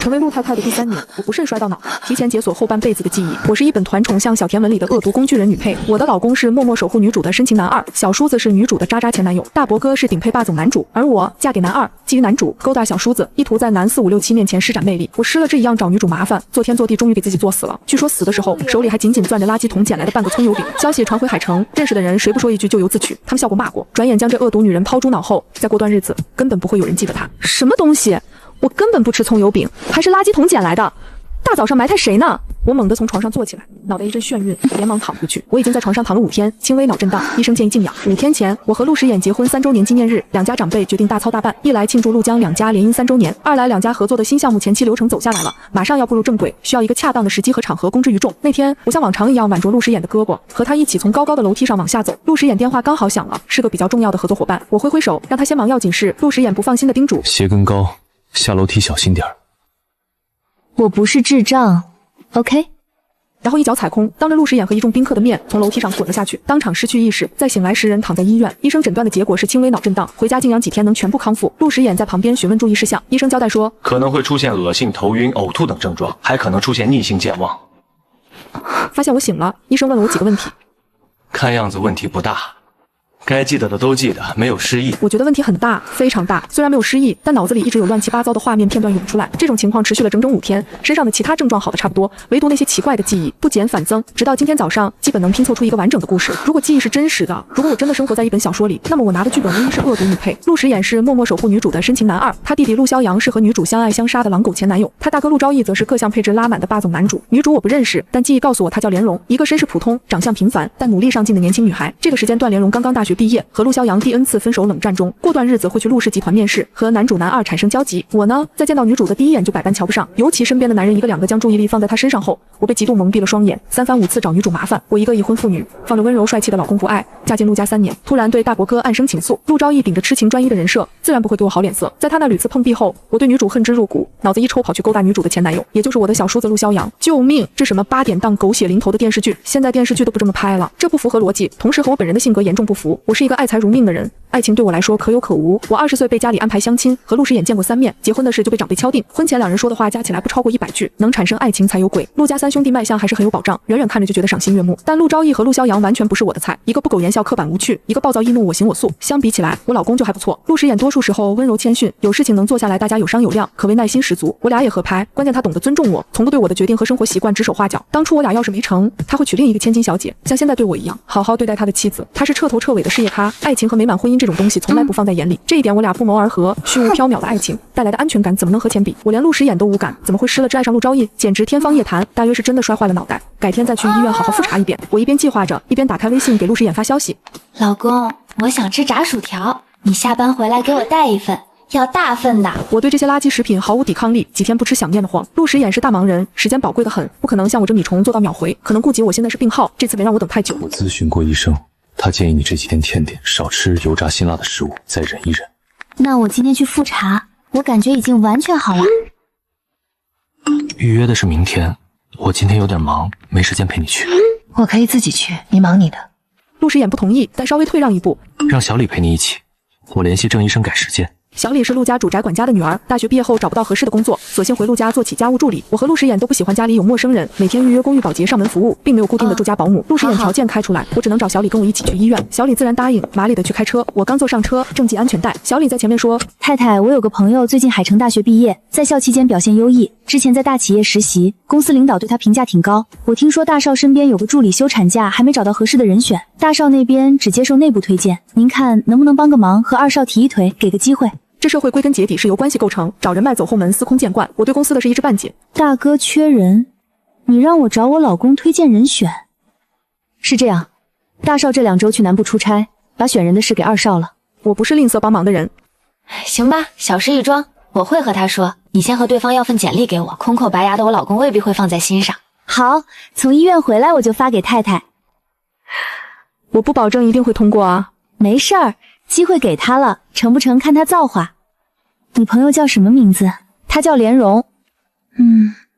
成为陆太太的第3年，我不慎摔到脑，提前解锁后半辈子的记忆。我是一本团宠像小甜文里的恶毒工具人女配，我的老公是默默守护女主的深情男二，小叔子是女主的渣渣前男友，大伯哥是顶配霸总男主，而我嫁给男二，觊觎男主，勾搭小叔子，意图在男4、5、6、7面前施展魅力。我失了智一样找女主麻烦，做天做地，终于给自己作死了。据说死的时候手里还紧紧攥着垃圾桶捡来的半个葱油饼。消息传回海城，认识的人谁不说一句咎由自取，他们笑过骂过，转眼将这恶毒女人抛诸脑后。再过段日子，根本不会有人记得她。什么东西？我根本不吃葱油饼，还是垃圾桶捡来的。大早上埋汰谁呢？我猛地从床上坐起来，脑袋一阵眩晕，连忙躺回去。我已经在床上躺了5天，轻微脑震荡，医生建议静养。5天前，我和陆时衍结婚3周年纪念日，两家长辈决定大操大办，一来庆祝陆江两家联姻3周年，二来两家合作的新项目前期流程走下来了，马上要步入正轨，需要一个恰当的时机和场合公之于众。那天，我像往常一样挽着陆时衍的胳膊，和他一起从高高的楼梯上往下走。陆时衍电话刚好响了，是个比较重要的合作伙伴。我挥挥手，让他先忙要紧事。陆时衍不放心的叮嘱：鞋跟高，下楼梯小心点儿。我不是智障 ，OK。然后一脚踩空，当着陆时衍和一众宾客的面从楼梯上滚了下去，当场失去意识。再醒来时，人躺在医院，医生诊断的结果是轻微脑震荡，回家静养几天能全部康复。陆时衍在旁边询问注意事项，医生交代说，可能会出现恶心、头晕、呕吐等症状，还可能出现逆性健忘。发现我醒了，医生问了我几个问题，看样子问题不大。该记得的都记得，没有失忆。我觉得问题很大，非常大。虽然没有失忆，但脑子里一直有乱七八糟的画面片段涌出来。这种情况持续了整整5天，身上的其他症状好的差不多，唯独那些奇怪的记忆不减反增，直到今天早上，基本能拼凑出一个完整的故事。如果记忆是真实的，如果我真的生活在一本小说里，那么我拿的剧本无疑是恶毒女配。陆时衍是默默守护女主的深情男二，他弟弟陆逍遥是和女主相爱相杀的狼狗前男友，他大哥陆昭义则是各项配置拉满的霸总男主。女主我不认识，但记忆告诉我她叫莲蓉，一个身世普通、长相平凡但努力上进的年轻女孩。这个时间段，莲蓉刚刚大学毕业，和陆逍遥第 N 次分手冷战中，过段日子会去陆氏集团面试，和男主男二产生交集。我呢，在见到女主的第一眼就百般瞧不上，尤其身边的男人一个两个将注意力放在她身上后，我被极度蒙蔽了双眼，3番5次找女主麻烦。我一个已婚妇女，放着温柔帅气的老公不爱，嫁进陆家3年，突然对大伯哥暗生情愫。陆昭义顶着痴情专一的人设，自然不会给我好脸色。在他那屡次碰壁后，我对女主恨之入骨，脑子一抽跑去勾搭女主的前男友，也就是我的小叔子陆逍遥。救命！这什么8点档狗血淋头的电视剧？现在电视剧都不这么拍了，这不符合逻辑，同时和我本人的性格严重不符。我是一个爱财如命的人，爱情对我来说可有可无。我20岁被家里安排相亲，和陆时衍见过3面，结婚的事就被长辈敲定。婚前两人说的话加起来不超过100句，能产生爱情才有鬼。陆家3兄弟卖相还是很有保障，远远看着就觉得赏心悦目。但陆昭义和陆逍遥完全不是我的菜，一个不苟言笑刻板无趣，一个暴躁易怒我行我素。相比起来，我老公就还不错。陆时衍多数时候温柔谦逊，有事情能坐下来大家有商有量，可谓耐心十足。我俩也合拍，关键他懂得尊重我，从不对我的决定和生活习惯指手画脚。当初我俩要是没成，他会娶另一个千金小姐，像现在对我一样好好对待他的妻子。他是彻头彻尾的事业咖，爱情和美满婚姻这种东西从来不放在眼里，这一点我俩不谋而合。虚无缥缈的爱情带来的安全感怎么能和钱比？我连陆时衍都无感，怎么会失了智爱上陆昭义？简直天方夜谭，大约是真的摔坏了脑袋。改天再去医院好好复查一遍。我一边计划着，一边打开微信给陆时衍发消息：老公，我想吃炸薯条，你下班回来给我带一份，要大份的。我对这些垃圾食品毫无抵抗力，几天不吃想念的慌。陆时衍是大忙人，时间宝贵的很，不可能像我这米虫做到秒回，可能顾及我现在是病号，这次没让我等太久。我咨询过医生，他建议你这几天甜点少吃油炸辛辣的食物，再忍一忍。那我今天去复查，我感觉已经完全好了。预约的是明天，我今天有点忙，没时间陪你去。我可以自己去，你忙你的。陆时衍不同意，但稍微退让一步，让小李陪你一起，我联系郑医生改时间。小李是陆家主宅管家的女儿，大学毕业后找不到合适的工作，索性回陆家做起家务助理。我和陆时衍都不喜欢家里有陌生人，每天预约公寓保洁上门服务，并没有固定的住家保姆。陆时衍条件开出来，我只能找小李跟我一起去医院。小李自然答应，麻利的去开车。我刚坐上车，正系安全带，小李在前面说：太太，我有个朋友最近海城大学毕业，在校期间表现优异，之前在大企业实习，公司领导对他评价挺高。我听说大少身边有个助理休产假，还没找到合适的人选，大少那边只接受内部推荐，您看能不能帮个忙，和2少提一腿，给个机会。这社会归根结底是由关系构成，找人脉走后门司空见惯，我对公司的是一知半解。大哥缺人，你让我找我老公推荐人选。是这样，大少这2周去南部出差，把选人的事给2少了。我不是吝啬帮忙的人。行吧，小事一桩，我会和他说，你先和对方要份简历给我，空口白牙的我老公未必会放在心上。好，从医院回来我就发给太太。我不保证一定会通过啊。没事儿，机会给他了，成不成看他造化。你朋友叫什么名字？他叫莲蓉。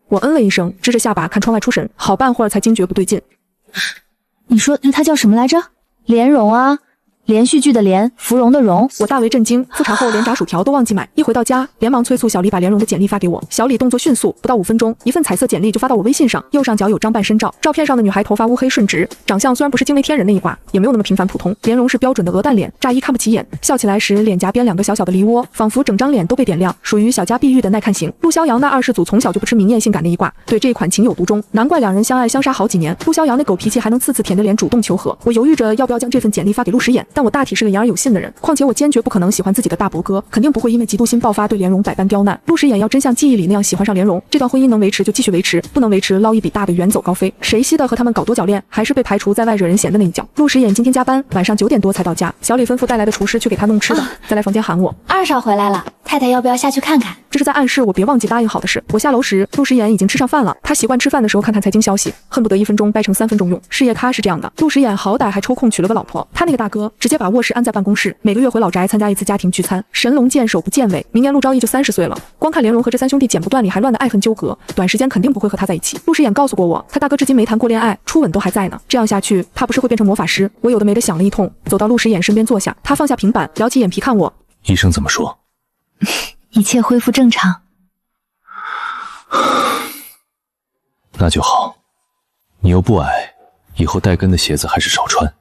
我嗯了一声，支着下巴看窗外出神，好半会儿才惊觉不对劲。你说他叫什么来着？莲蓉啊，连续剧的连，芙蓉的蓉。我大为震惊，复查后连炸薯条都忘记买，一回到家，连忙催促小李把莲蓉的简历发给我。小李动作迅速，不到5分钟，一份彩色简历就发到我微信上，右上角有张半身照，照片上的女孩头发乌黑顺直，长相虽然不是惊为天人那一挂，也没有那么平凡普通。莲蓉是标准的鹅蛋脸，乍一看不起眼，笑起来时脸颊边2个小小的梨窝，仿佛整张脸都被点亮，属于小家碧玉的耐看型。陆逍遥那2世祖从小就不吃明艳性感那一挂，对这一款情有独钟，难怪2人相爱相杀好几年。陆逍遥那狗脾气还能次次舔着脸主动求和。我犹豫着要不要将这份简历发给陆时衍，但我大体是个言而有信的人，况且我坚决不可能喜欢自己的大伯哥，肯定不会因为嫉妒心爆发对莲蓉百般刁难。陆时衍要真像记忆里那样喜欢上莲蓉，这段婚姻能维持就继续维持，不能维持捞一笔大的远走高飞。谁稀得和他们搞多角恋，还是被排除在外惹人嫌的那一角。陆时衍今天加班，晚上9点多才到家，小李吩咐带来的厨师去给他弄吃的，再来房间喊我二少回来了，太太要不要下去看看？这是在暗示我别忘记答应好的事。我下楼时，陆时衍已经吃上饭了，他习惯吃饭的时候看看财经消息，恨不得1分钟掰成3分钟用。事业咖是这样的，陆时衍好歹还抽空娶了个老婆，他那个大哥直接把卧室安在办公室，每个月回老宅参加一次家庭聚餐，神龙见首不见尾。明年陆昭义就30岁了，光看莲蓉和这3兄弟剪不断理还乱的爱恨纠葛，短时间肯定不会和他在一起。陆时衍告诉过我，他大哥至今没谈过恋爱，初吻都还在呢。这样下去，他不是会变成魔法师？我有的没的想了一通，走到陆时衍身边坐下，他放下平板，撩起眼皮看我。医生怎么说？一切恢复正常。那就好。你又不矮，以后带跟的鞋子还是少穿。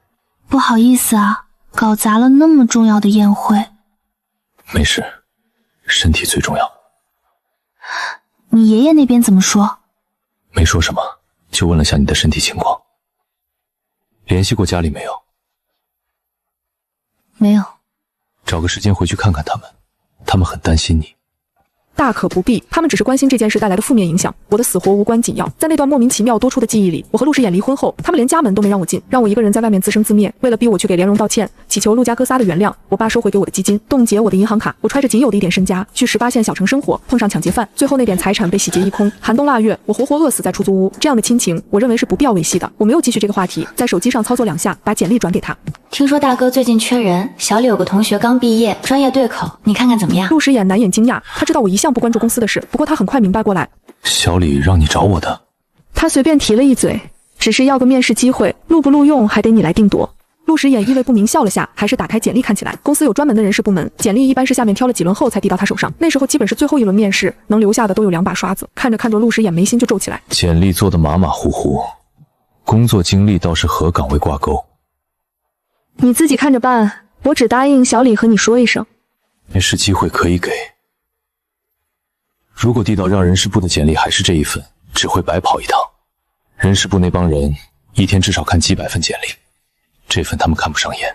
不好意思啊，搞砸了那么重要的宴会。没事，身体最重要。你爷爷那边怎么说？没说什么，就问了下你的身体情况。联系过家里没有？没有。找个时间回去看看他们，他们很担心你。大可不必，他们只是关心这件事带来的负面影响，我的死活无关紧要。在那段莫名其妙多出的记忆里，我和陆时衍离婚后，他们连家门都没让我进，让我一个人在外面自生自灭。为了逼我去给莲蓉道歉，祈求陆家哥仨的原谅，我爸收回给我的基金，冻结我的银行卡，我揣着仅有的一点身家去18线小城生活，碰上抢劫犯，最后那点财产被洗劫一空。寒冬腊月，我活活饿死在出租屋。这样的亲情，我认为是不必要维系的。我没有继续这个话题，在手机上操作2下，把简历转给他。听说大哥最近缺人，小李有个同学刚毕业，专业对口，你看看怎么样？陆时衍难掩惊讶，他知道我一向不关注公司的事，不过他很快明白过来。小李让你找我的？他随便提了一嘴，只是要个面试机会，录不录用还得你来定夺。陆时衍意味不明笑了下，还是打开简历看起来。公司有专门的人事部门，简历一般是下面挑了几轮后才递到他手上，那时候基本是最后一轮面试，能留下的都有2把刷子。看着看着，陆时衍眉心就皱起来。简历做得马马虎虎，工作经历倒是和岗位挂钩。你自己看着办，我只答应小李和你说一声。面试机会可以给，如果递到让人事部的简历还是这一份，只会白跑一趟。人事部那帮人一天至少看几百份简历，这份他们看不上眼。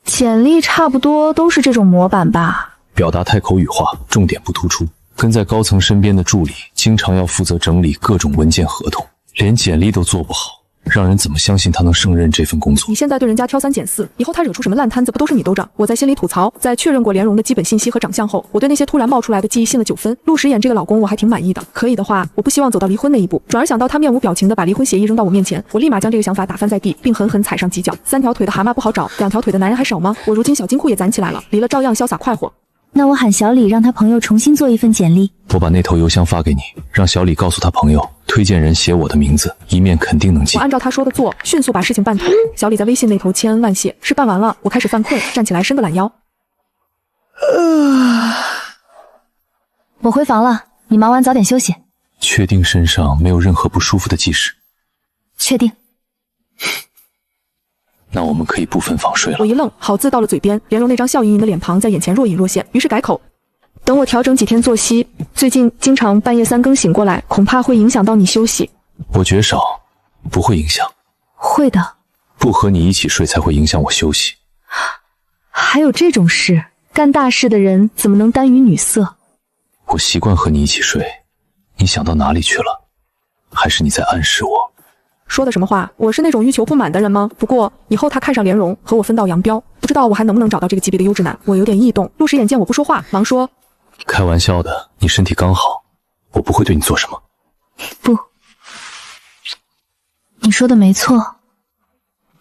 简历差不多都是这种模板吧？表达太口语化，重点不突出。跟在高层身边的助理，经常要负责整理各种文件合同，连简历都做不好，让人怎么相信他能胜任这份工作？你现在对人家挑3拣4，以后他惹出什么烂摊子不都是你兜着？我在心里吐槽。在确认过莲蓉的基本信息和长相后，我对那些突然冒出来的记忆信了9分。陆时衍这个老公我还挺满意的，可以的话，我不希望走到离婚那一步。转而想到他面无表情的把离婚协议扔到我面前，我立马将这个想法打翻在地，并狠狠踩上几脚。3条腿的蛤蟆不好找，2条腿的男人还少吗？我如今小金库也攒起来了，离了照样潇洒快活。那我喊小李让他朋友重新做一份简历。我把那头邮箱发给你，让小李告诉他朋友，推荐人写我的名字，一面肯定能进。我按照他说的做，迅速把事情办妥。小李在微信那头千恩万谢。事办完了，我开始犯困，站起来伸个懒腰。我回房了，你忙完早点休息。确定身上没有任何不舒服的迹势？确定。那我们可以不分房睡了。我一愣，好字到了嘴边，莲蓉那张笑盈盈的脸庞在眼前若隐若现，于是改口。等我调整几天作息，最近经常半夜3更醒过来，恐怕会影响到你休息。我觉少，不会影响。会的。不和你一起睡才会影响我休息。还有这种事？干大事的人怎么能耽于女色？我习惯和你一起睡，你想到哪里去了？还是你在暗示我？说的什么话？我是那种欲求不满的人吗？不过以后他看上莲蓉，和我分道扬镳，不知道我还能不能找到这个级别的优质男。我有点异动。陆时衍见我不说话，忙说：开玩笑的，你身体刚好，我不会对你做什么。不，你说的没错，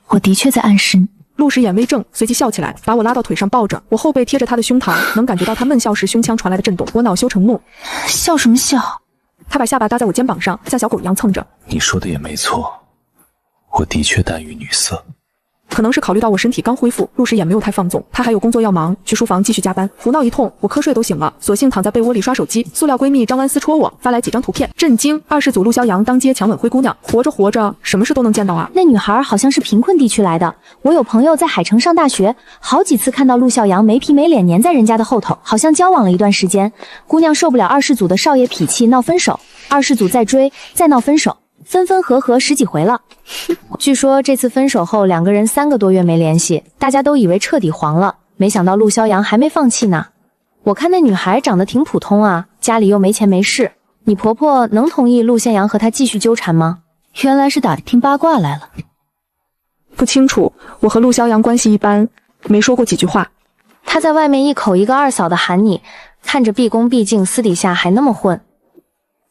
我的确在暗示你。陆时衍微怔，随即笑起来，把我拉到腿上抱着，我后背贴着他的胸膛，能感觉到他闷笑时胸腔传来的震动。我恼羞成怒。笑什么笑？他把下巴搭在我肩膀上，像小狗一样蹭着。你说的也没错，我的确耽于女色，可能是考虑到我身体刚恢复，陆时也没有太放纵，他还有工作要忙，去书房继续加班，胡闹一通，我瞌睡都醒了，索性躺在被窝里刷手机。塑料闺蜜张安私戳我，发来几张图片，震惊！二世祖陆逍遥当街强吻灰姑娘，活着活着什么事都能见到啊！那女孩好像是贫困地区来的，我有朋友在海城上大学，好几次看到陆逍遥没皮没脸粘在人家的后头，好像交往了一段时间。姑娘受不了二世祖的少爷脾气，闹分手，二世祖再追，再闹分手，分分合合10几回了。据说这次分手后2个人3个多月没联系，大家都以为彻底黄了，没想到陆逍遥还没放弃呢。我看那女孩长得挺普通啊，家里又没钱没势，你婆婆能同意陆宪阳和她继续纠缠吗？原来是打听八卦来了。不清楚，我和陆逍遥关系一般，没说过几句话。他在外面一口一个二嫂的喊你，看着毕恭毕敬，私底下还那么混。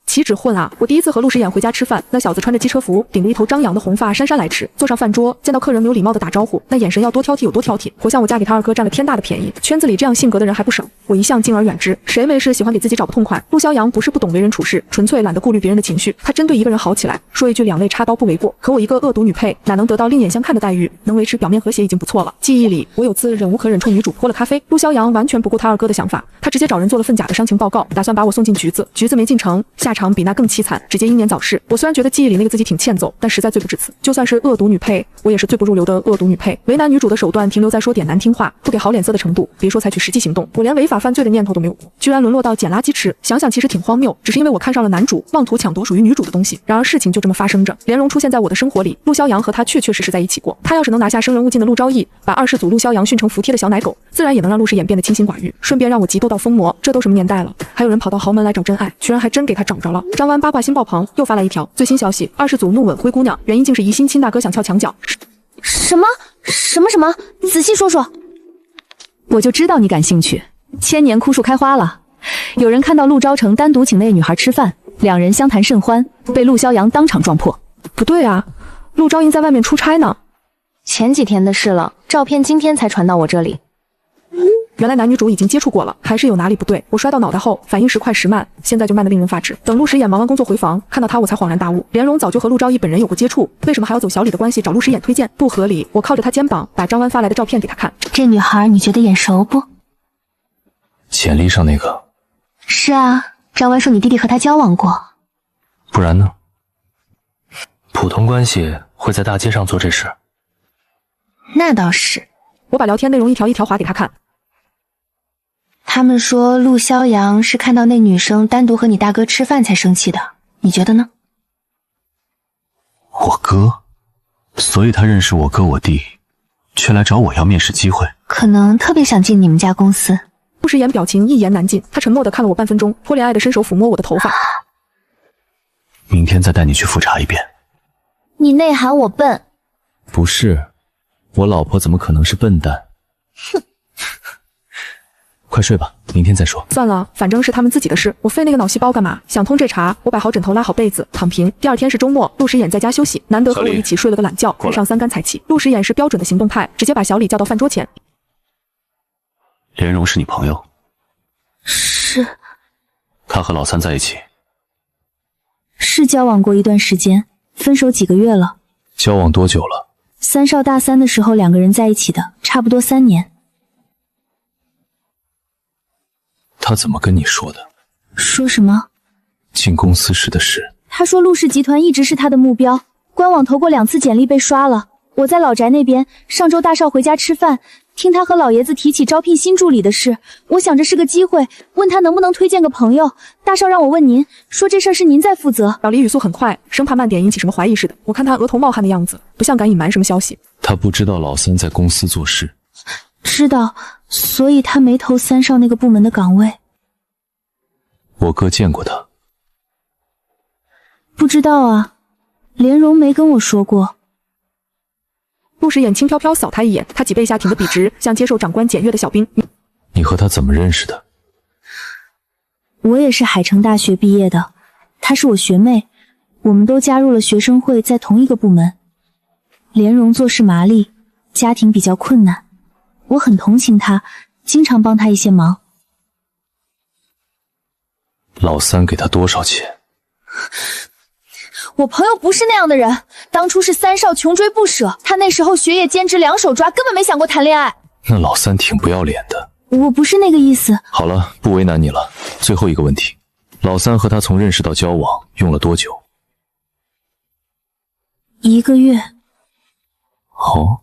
岂止混啊！我第一次和陆时衍回家吃饭，那小子穿着机车服，顶着一头张扬的红发，姗姗来迟，坐上饭桌，见到客人没有礼貌的打招呼，那眼神要多挑剔有多挑剔，活像我家给他二哥占了天大的便宜。圈子里这样性格的人还不少，我一向敬而远之。谁没事喜欢给自己找不痛快？陆逍遥不是不懂为人处事，纯粹懒得顾虑别人的情绪。他针对一个人好起来，说一句两肋插刀不为过。可我一个恶毒女配，哪能得到另眼相看的待遇？能维持表面和谐已经不错了。记忆里，我有次忍无可忍冲女主泼了咖啡，陆逍遥完全不顾他二哥的想法，他直接找人做了份假的伤情报告，打算把我送进局子。局子没进成，下场比那更凄惨。直接英年早逝。我虽然觉得记忆里那个自己挺欠揍，但实在罪不至此。就算是恶毒女配，我也是最不入流的恶毒女配。为难女主的手段停留在说点难听话、不给好脸色的程度，别说采取实际行动，我连违法犯罪的念头都没有过，居然沦落到捡垃圾吃。想想其实挺荒谬，只是因为我看上了男主，妄图抢夺属于女主的东西。然而事情就这么发生着，莲蓉出现在我的生活里，陆逍遥和他确确实实在一起过。他要是能拿下生人勿近的陆昭义，把二世祖陆逍遥训成服帖的小奶狗，自然也能让陆时衍变得清心寡欲，顺便让我嫉妒到疯魔。这都什么年代了，还有人跑到豪门来找真爱，居然还真给他找着了。张湾八卦心爆棚，又发来一条最新消息：二世祖怒吻灰姑娘，原因竟是疑心亲大哥想撬墙角。什么？仔细说说。我就知道你感兴趣。千年枯树开花了，有人看到陆昭成单独请那女孩吃饭，两人相谈甚欢，被陆逍遥当场撞破。不对啊，陆昭英在外面出差呢。前几天的事了，照片今天才传到我这里。原来男女主已经接触过了，还是有哪里不对。我摔到脑袋后，反应时快时慢，现在就慢得令人发指。等陆时衍忙完工作回房，看到他我才恍然大悟，莲蓉早就和陆昭义本人有过接触，为什么还要走小李的关系找陆时衍推荐？不合理。我靠着他肩膀，把张湾发来的照片给他看。这女孩你觉得眼熟不？简历上那个。是啊，张湾说你弟弟和他交往过。不然呢？普通关系会在大街上做这事？那倒是。我把聊天内容一条一条划给他看。他们说陆逍遥是看到那女生单独和你大哥吃饭才生气的，你觉得呢？我哥，所以他认识我哥我弟，却来找我要面试机会。可能特别想进你们家公司。陆时衍表情一言难尽，他沉默地看了我半分钟，颇怜爱地伸手抚摸我的头发。明天再带你去复查一遍。你内涵我笨？不是，我老婆怎么可能是笨蛋？哼。快睡吧，明天再说。算了，反正是他们自己的事，我费那个脑细胞干嘛？想通这茬，我摆好枕头，拉好被子，躺平。第二天是周末，陆时衍在家休息，难得和我一起睡了个懒觉，配上3杆彩旗。陆时衍是标准的行动派，直接把小李叫到饭桌前。莲蓉是你朋友？是。他和老三在一起？是交往过一段时间，分手几个月了。交往多久了？3少大3的时候2个人在一起的，差不多3年。他怎么跟你说的？说什么？进公司时的事。他说陆氏集团一直是他的目标，官网投过2次简历被刷了。我在老宅那边，上周大少回家吃饭，听他和老爷子提起招聘新助理的事，我想着是个机会，问他能不能推荐个朋友。大少让我问您，说这事儿是您在负责。老李语速很快，生怕慢点引起什么怀疑似的。我看他额头冒汗的样子，不像敢隐瞒什么消息。他不知道老三在公司做事。知道，所以他没投3少那个部门的岗位。我哥见过他。不知道啊，莲蓉没跟我说过。陆时衍轻飘飘扫他一眼，他脊背下挺得笔直，像接受长官检阅的小兵。你和他怎么认识的？我也是海城大学毕业的，她是我学妹，我们都加入了学生会，在同一个部门。莲蓉做事麻利，家庭比较困难，我很同情她，经常帮她一些忙。老三给他多少钱？我朋友不是那样的人，当初是三少穷追不舍，他那时候学业兼职两手抓，根本没想过谈恋爱。那老三挺不要脸的。我不是那个意思。好了，不为难你了。最后一个问题，老三和他从认识到交往用了多久？1个月。哦，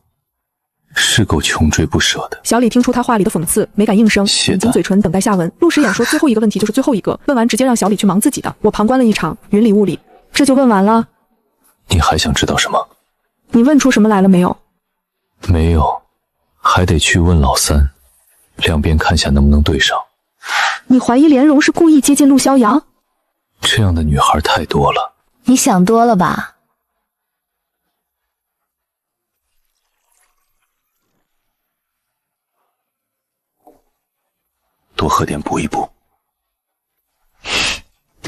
是够穷追不舍的。小李听出他话里的讽刺，没敢应声，抿紧嘴唇等待下文。陆时眼说最后一个问题就是最后一个，问完直接让小李去忙自己的。我旁观了一场，云里雾里，这就问完了。你还想知道什么？你问出什么来了没有？没有，还得去问老三，两边看下能不能对上。你怀疑莲蓉是故意接近陆逍遥？这样的女孩太多了。你想多了吧？多喝点补一补。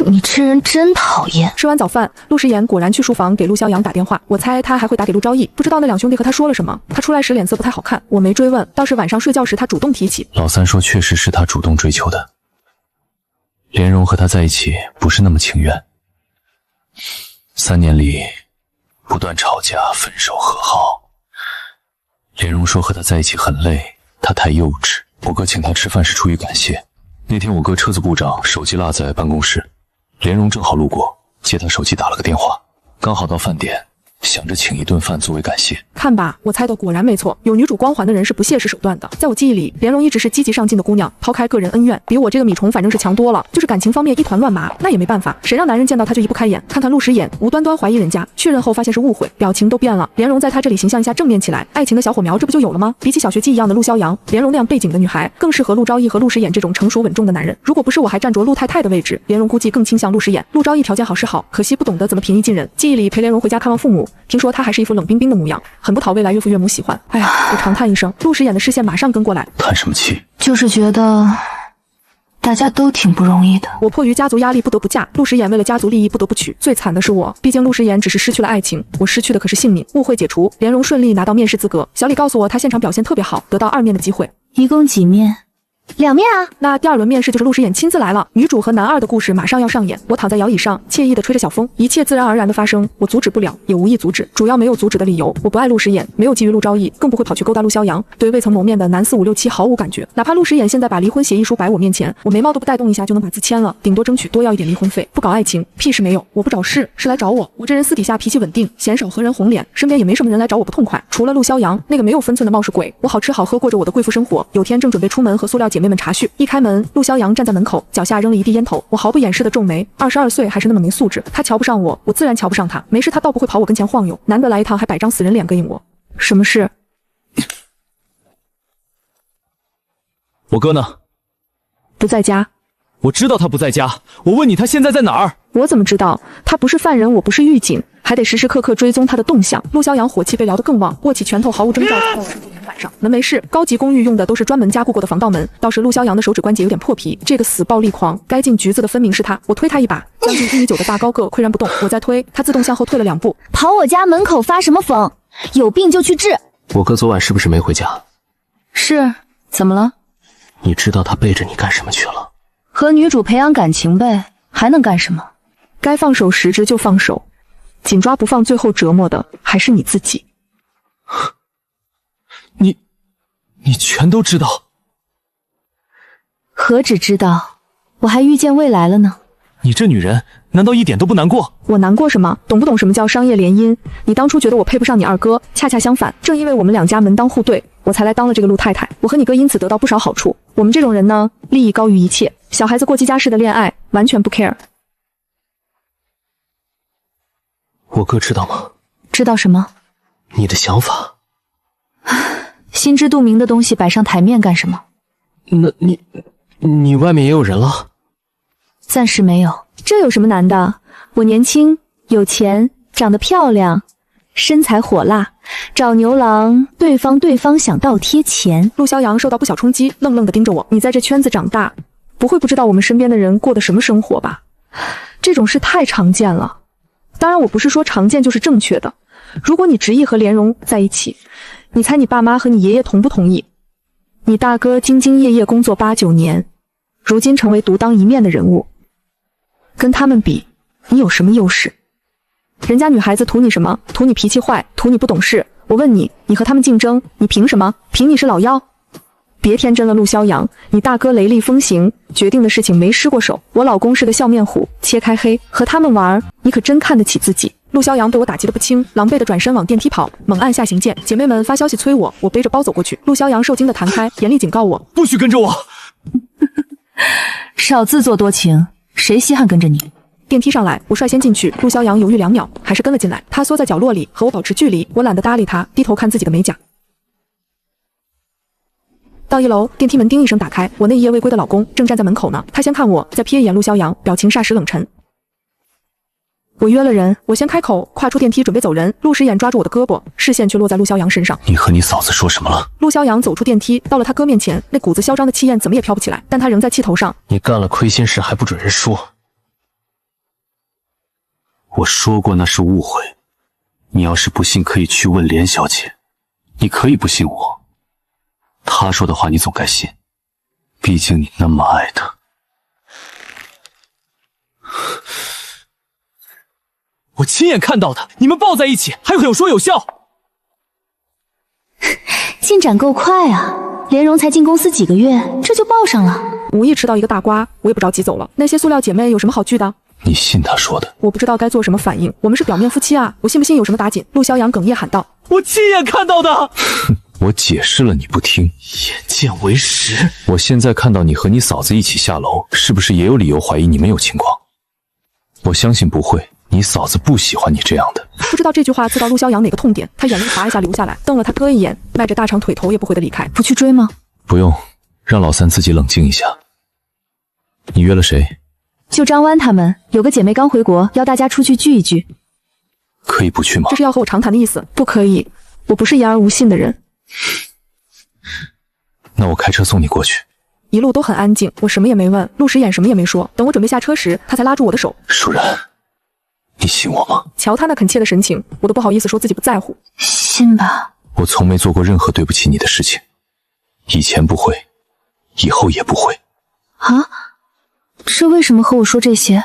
你这人真讨厌。吃完早饭，陆时言果然去书房给陆逍阳打电话，我猜他还会打给陆昭义，不知道那两兄弟和他说了什么。他出来时脸色不太好看，我没追问，倒是晚上睡觉时他主动提起。老三说确实是他主动追求的，莲蓉和他在一起不是那么情愿。3年里不断吵架、分手、和好。莲蓉说和他在一起很累，他太幼稚。我哥请他吃饭是出于感谢。那天我哥车子故障，手机落在办公室，莲蓉正好路过，借他手机打了个电话，刚好到饭点，想着请一顿饭作为感谢。看吧，我猜的果然没错，有女主光环的人是不屑视手段的。在我记忆里，莲蓉一直是积极上进的姑娘，抛开个人恩怨，比我这个米虫反正是强多了。就是感情方面一团乱麻，那也没办法，谁让男人见到她就移不开眼。看看陆时眼，无端端怀疑人家，确认后发现是误会，表情都变了。莲蓉在他这里形象一下正面起来，爱情的小火苗这不就有了吗？比起小学鸡一样的陆逍阳，莲蓉那样背景的女孩更适合陆昭义和陆时眼这种成熟稳重的男人。如果不是我还站着陆太太的位置，莲蓉估计更倾向陆时眼。陆昭义条件好是好，可惜不懂得怎么平易近人。记忆里陪莲蓉回家看望父母，听说他还是一副冷冰冰的模样，很不讨未来岳父岳母喜欢。哎呀，我长叹一声，陆时眼的视线马上跟过来。叹什么气？就是觉得大家都挺不容易的。我迫于家族压力不得不嫁，陆时言为了家族利益不得不娶。最惨的是我，毕竟陆时言只是失去了爱情，我失去的可是性命。误会解除，莲蓉顺利拿到面试资格。小李告诉我，他现场表现特别好，得到2面的机会。一共几面？2面啊。那第2轮面试就是陆时眼亲自来了，女主和男二的故事马上要上演。我躺在摇椅上，惬意地吹着小风，一切自然而然地发生，我阻止不了，也无意阻止。主要没有阻止的理由，我不爱陆时眼，没有觊觎陆昭义，更不会跑去勾搭陆逍阳，对未曾谋面的男4、5、6、7毫无感觉。哪怕陆时眼现在把离婚协议书摆我面前，我眉毛都不带动一下就能把字签了，顶多争取多要一点离婚费。不搞爱情，屁事没有。我不找事，是来找我。我这人私底下脾气稳定，鲜少和人红脸，身边也没什么人来找我不痛快。除了陆逍阳那个没有分寸的冒失鬼，我好吃好喝过着我的贵妇生活。有天正准备出门和塑料姐妹们茶叙，一开门，陆逍阳站在门口，脚下扔了一地烟头。我毫不掩饰的皱眉，22岁还是那么没素质。他瞧不上我，我自然瞧不上他。没事他倒不会跑我跟前晃悠，难得来一趟还摆张死人脸膈应我。什么事？我哥呢？不在家。我知道他不在家，我问你他现在在哪儿？我怎么知道？他不是犯人，我不是狱警，还得时时刻刻追踪他的动向。陆逍阳火气被燎得更旺，握起拳头毫无征兆砸到我身后门板上。门没事，高级公寓用的都是专门加固过的防盗门，倒是陆逍阳的手指关节有点破皮。这个死暴力狂，该进局子的分明是他。我推他一把，将近1.9米的大高个岿然不动。我再推，他自动向后退了2步。跑我家门口发什么疯？有病就去治。我哥昨晚是不是没回家？是，怎么了？你知道他背着你干什么去了？和女主培养感情呗，还能干什么？该放手时就放手，紧抓不放，最后折磨的还是你自己。你全都知道？何止知道，我还预见未来了呢。你这女人难道一点都不难过？我难过什么？懂不懂什么叫商业联姻？你当初觉得我配不上你二哥，恰恰相反，正因为我们2家门当户对，我才来当了这个陆太太。我和你哥因此得到不少好处。我们这种人呢，利益高于一切。小孩子过激家式的恋爱，完全不 care。我哥知道吗？知道什么？你的想法。心知肚明的东西摆上台面干什么？那你外面也有人了？暂时没有。这有什么难的？我年轻，有钱，长得漂亮，身材火辣，找牛郎，对方想倒贴钱。陆逍阳受到不小冲击，愣愣地盯着我。你在这圈子长大，不会不知道我们身边的人过的什么生活吧？这种事太常见了。当然，我不是说常见就是正确的。如果你执意和莲蓉在一起，你猜你爸妈和你爷爷同不同意？你大哥兢兢业业工作8、9年，如今成为独当一面的人物，跟他们比，你有什么优势？人家女孩子图你什么？图你脾气坏，图你不懂事。我问你，你和他们竞争，你凭什么？凭你是老幺？别天真了，陆逍阳，你大哥雷厉风行，决定的事情没失过手。我老公是个笑面虎，切开黑，和他们玩，你可真看得起自己。陆逍阳被我打击得不轻，狼狈地转身往电梯跑，猛按下行键。姐妹们发消息催我，我背着包走过去。陆逍阳受惊地弹开，严厉警告我，不许跟着我。少自作多情，谁稀罕跟着你？电梯上来，我率先进去。陆逍阳犹豫2秒，还是跟了进来。他缩在角落里，和我保持距离。我懒得搭理他，低头看自己的美甲。到1楼，电梯门叮一声打开，我那一夜未归的老公正站在门口呢。他先看我，再瞥一眼陆逍阳，表情霎时冷沉。我约了人，我先开口，跨出电梯准备走人。陆时眼抓住我的胳膊，视线却落在陆逍阳身上。你和你嫂子说什么了？陆逍阳走出电梯，到了他哥面前，那股子嚣张的气焰怎么也飘不起来，但他仍在气头上。你干了亏心事还不准人说？我说过那是误会，你要是不信可以去问连小姐，你可以不信我，她说的话你总该信，毕竟你那么爱她。我亲眼看到的，你们抱在一起，还有说有笑。进展够快啊！莲蓉才进公司几个月，这就抱上了。无意吃到一个大瓜，我也不着急走了。那些塑料姐妹有什么好聚的？你信他说的？我不知道该做什么反应。我们是表面夫妻啊，我信不信有什么打紧？陆逍阳哽咽喊道：“我亲眼看到的。”哼，我解释了你不听。眼见为实。我现在看到你和你嫂子一起下楼，是不是也有理由怀疑你们有情况？我相信不会。你嫂子不喜欢你这样的。不知道这句话刺到陆逍阳哪个痛点，他眼泪滑一下流下来，瞪了他哥一眼，迈着大长腿头也不回的离开。不去追吗？不用，让老三自己冷静一下。你约了谁？就张湾他们，有个姐妹刚回国，邀大家出去聚一聚。可以不去吗？这是要和我长谈的意思？不可以，我不是言而无信的人。那我开车送你过去。一路都很安静，我什么也没问，陆时眼什么也没说。等我准备下车时，他才拉住我的手。舒然，你信我吗？瞧他那恳切的神情，我都不好意思说自己不在乎。信吧。我从没做过任何对不起你的事情，以前不会，以后也不会。啊？这为什么和我说这些？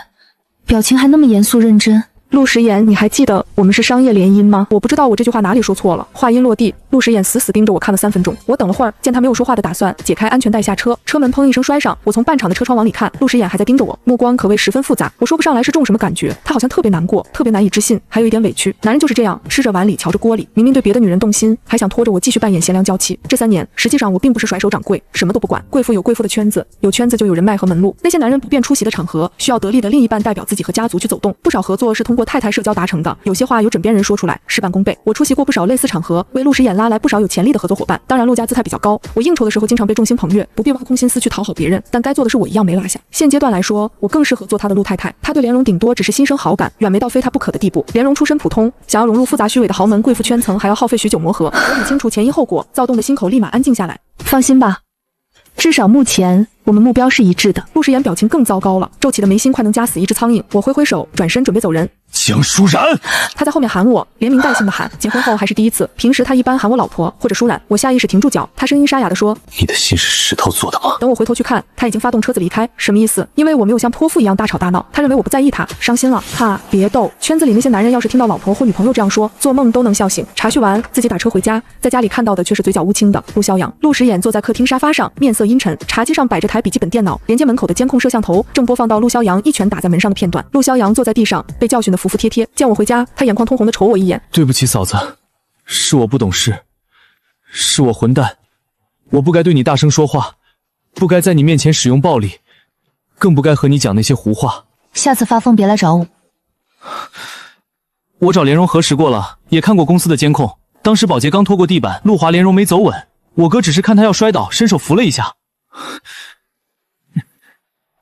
表情还那么严肃认真。陆时言，你还记得我们是商业联姻吗？我不知道我这句话哪里说错了。话音落地，陆时言死死盯着我看了3分钟。我等了会儿，见他没有说话的打算，解开安全带下车，车门砰一声摔上。我从半敞的车窗往里看，陆时言还在盯着我，目光可谓十分复杂。我说不上来是中什么感觉，他好像特别难过，特别难以置信，还有一点委屈。男人就是这样，吃着碗里瞧着锅里，明明对别的女人动心，还想拖着我继续扮演贤良娇妻。这3年，实际上我并不是甩手掌柜，什么都不管。贵妇有贵妇的圈子，有圈子就有人脉和门路。那些男人不便出席的场合，需要得力的另一半代表自己和家族去走动。不少合作是通过太太社交达成的，有些话由枕边人说出来，事半功倍。我出席过不少类似场合，为陆时眼拉来不少有潜力的合作伙伴。当然陆家姿态比较高，我应酬的时候经常被众星捧月，不必挖空心思去讨好别人，但该做的事我一样没落下。现阶段来说，我更适合做他的陆太太。他对莲蓉顶多只是心生好感，远没到非他不可的地步。莲蓉出身普通，想要融入复杂虚伪的豪门贵妇圈层，还要耗费许久磨合。我很清楚前因后果，躁动的心口立马安静下来。放心吧，至少目前我们目标是一致的。陆时言表情更糟糕了，皱起的眉心快能夹死一只苍蝇。我挥挥手，转身准备走人。江舒然，他在后面喊我，连名带姓的喊。结婚后还是第一次，平时他一般喊我老婆或者舒然。我下意识停住脚，他声音沙哑地说：“你的心是石头做的吗？”等我回头去看，他已经发动车子离开。什么意思？因为我没有像泼妇一样大吵大闹，他认为我不在意他，伤心了。哈，别逗，圈子里那些男人要是听到老婆或女朋友这样说，做梦都能笑醒。茶叙完，自己打车回家，在家里看到的却是嘴角乌青的陆逍阳。陆时眼坐在客厅沙发上，面色阴沉，茶几上摆着台笔记本电脑，连接门口的监控摄像头正播放到陆逍阳一拳打在门上的片段。陆逍阳坐在地上，被教训得服服帖帖。见我回家，他眼眶通红的瞅我一眼。对不起，嫂子，是我不懂事，是我混蛋，我不该对你大声说话，不该在你面前使用暴力，更不该和你讲那些胡话。下次发疯别来找我。我找莲蓉核实过了，也看过公司的监控，当时保洁刚拖过地板，路滑莲蓉没走稳，我哥只是看她要摔倒，伸手扶了一下。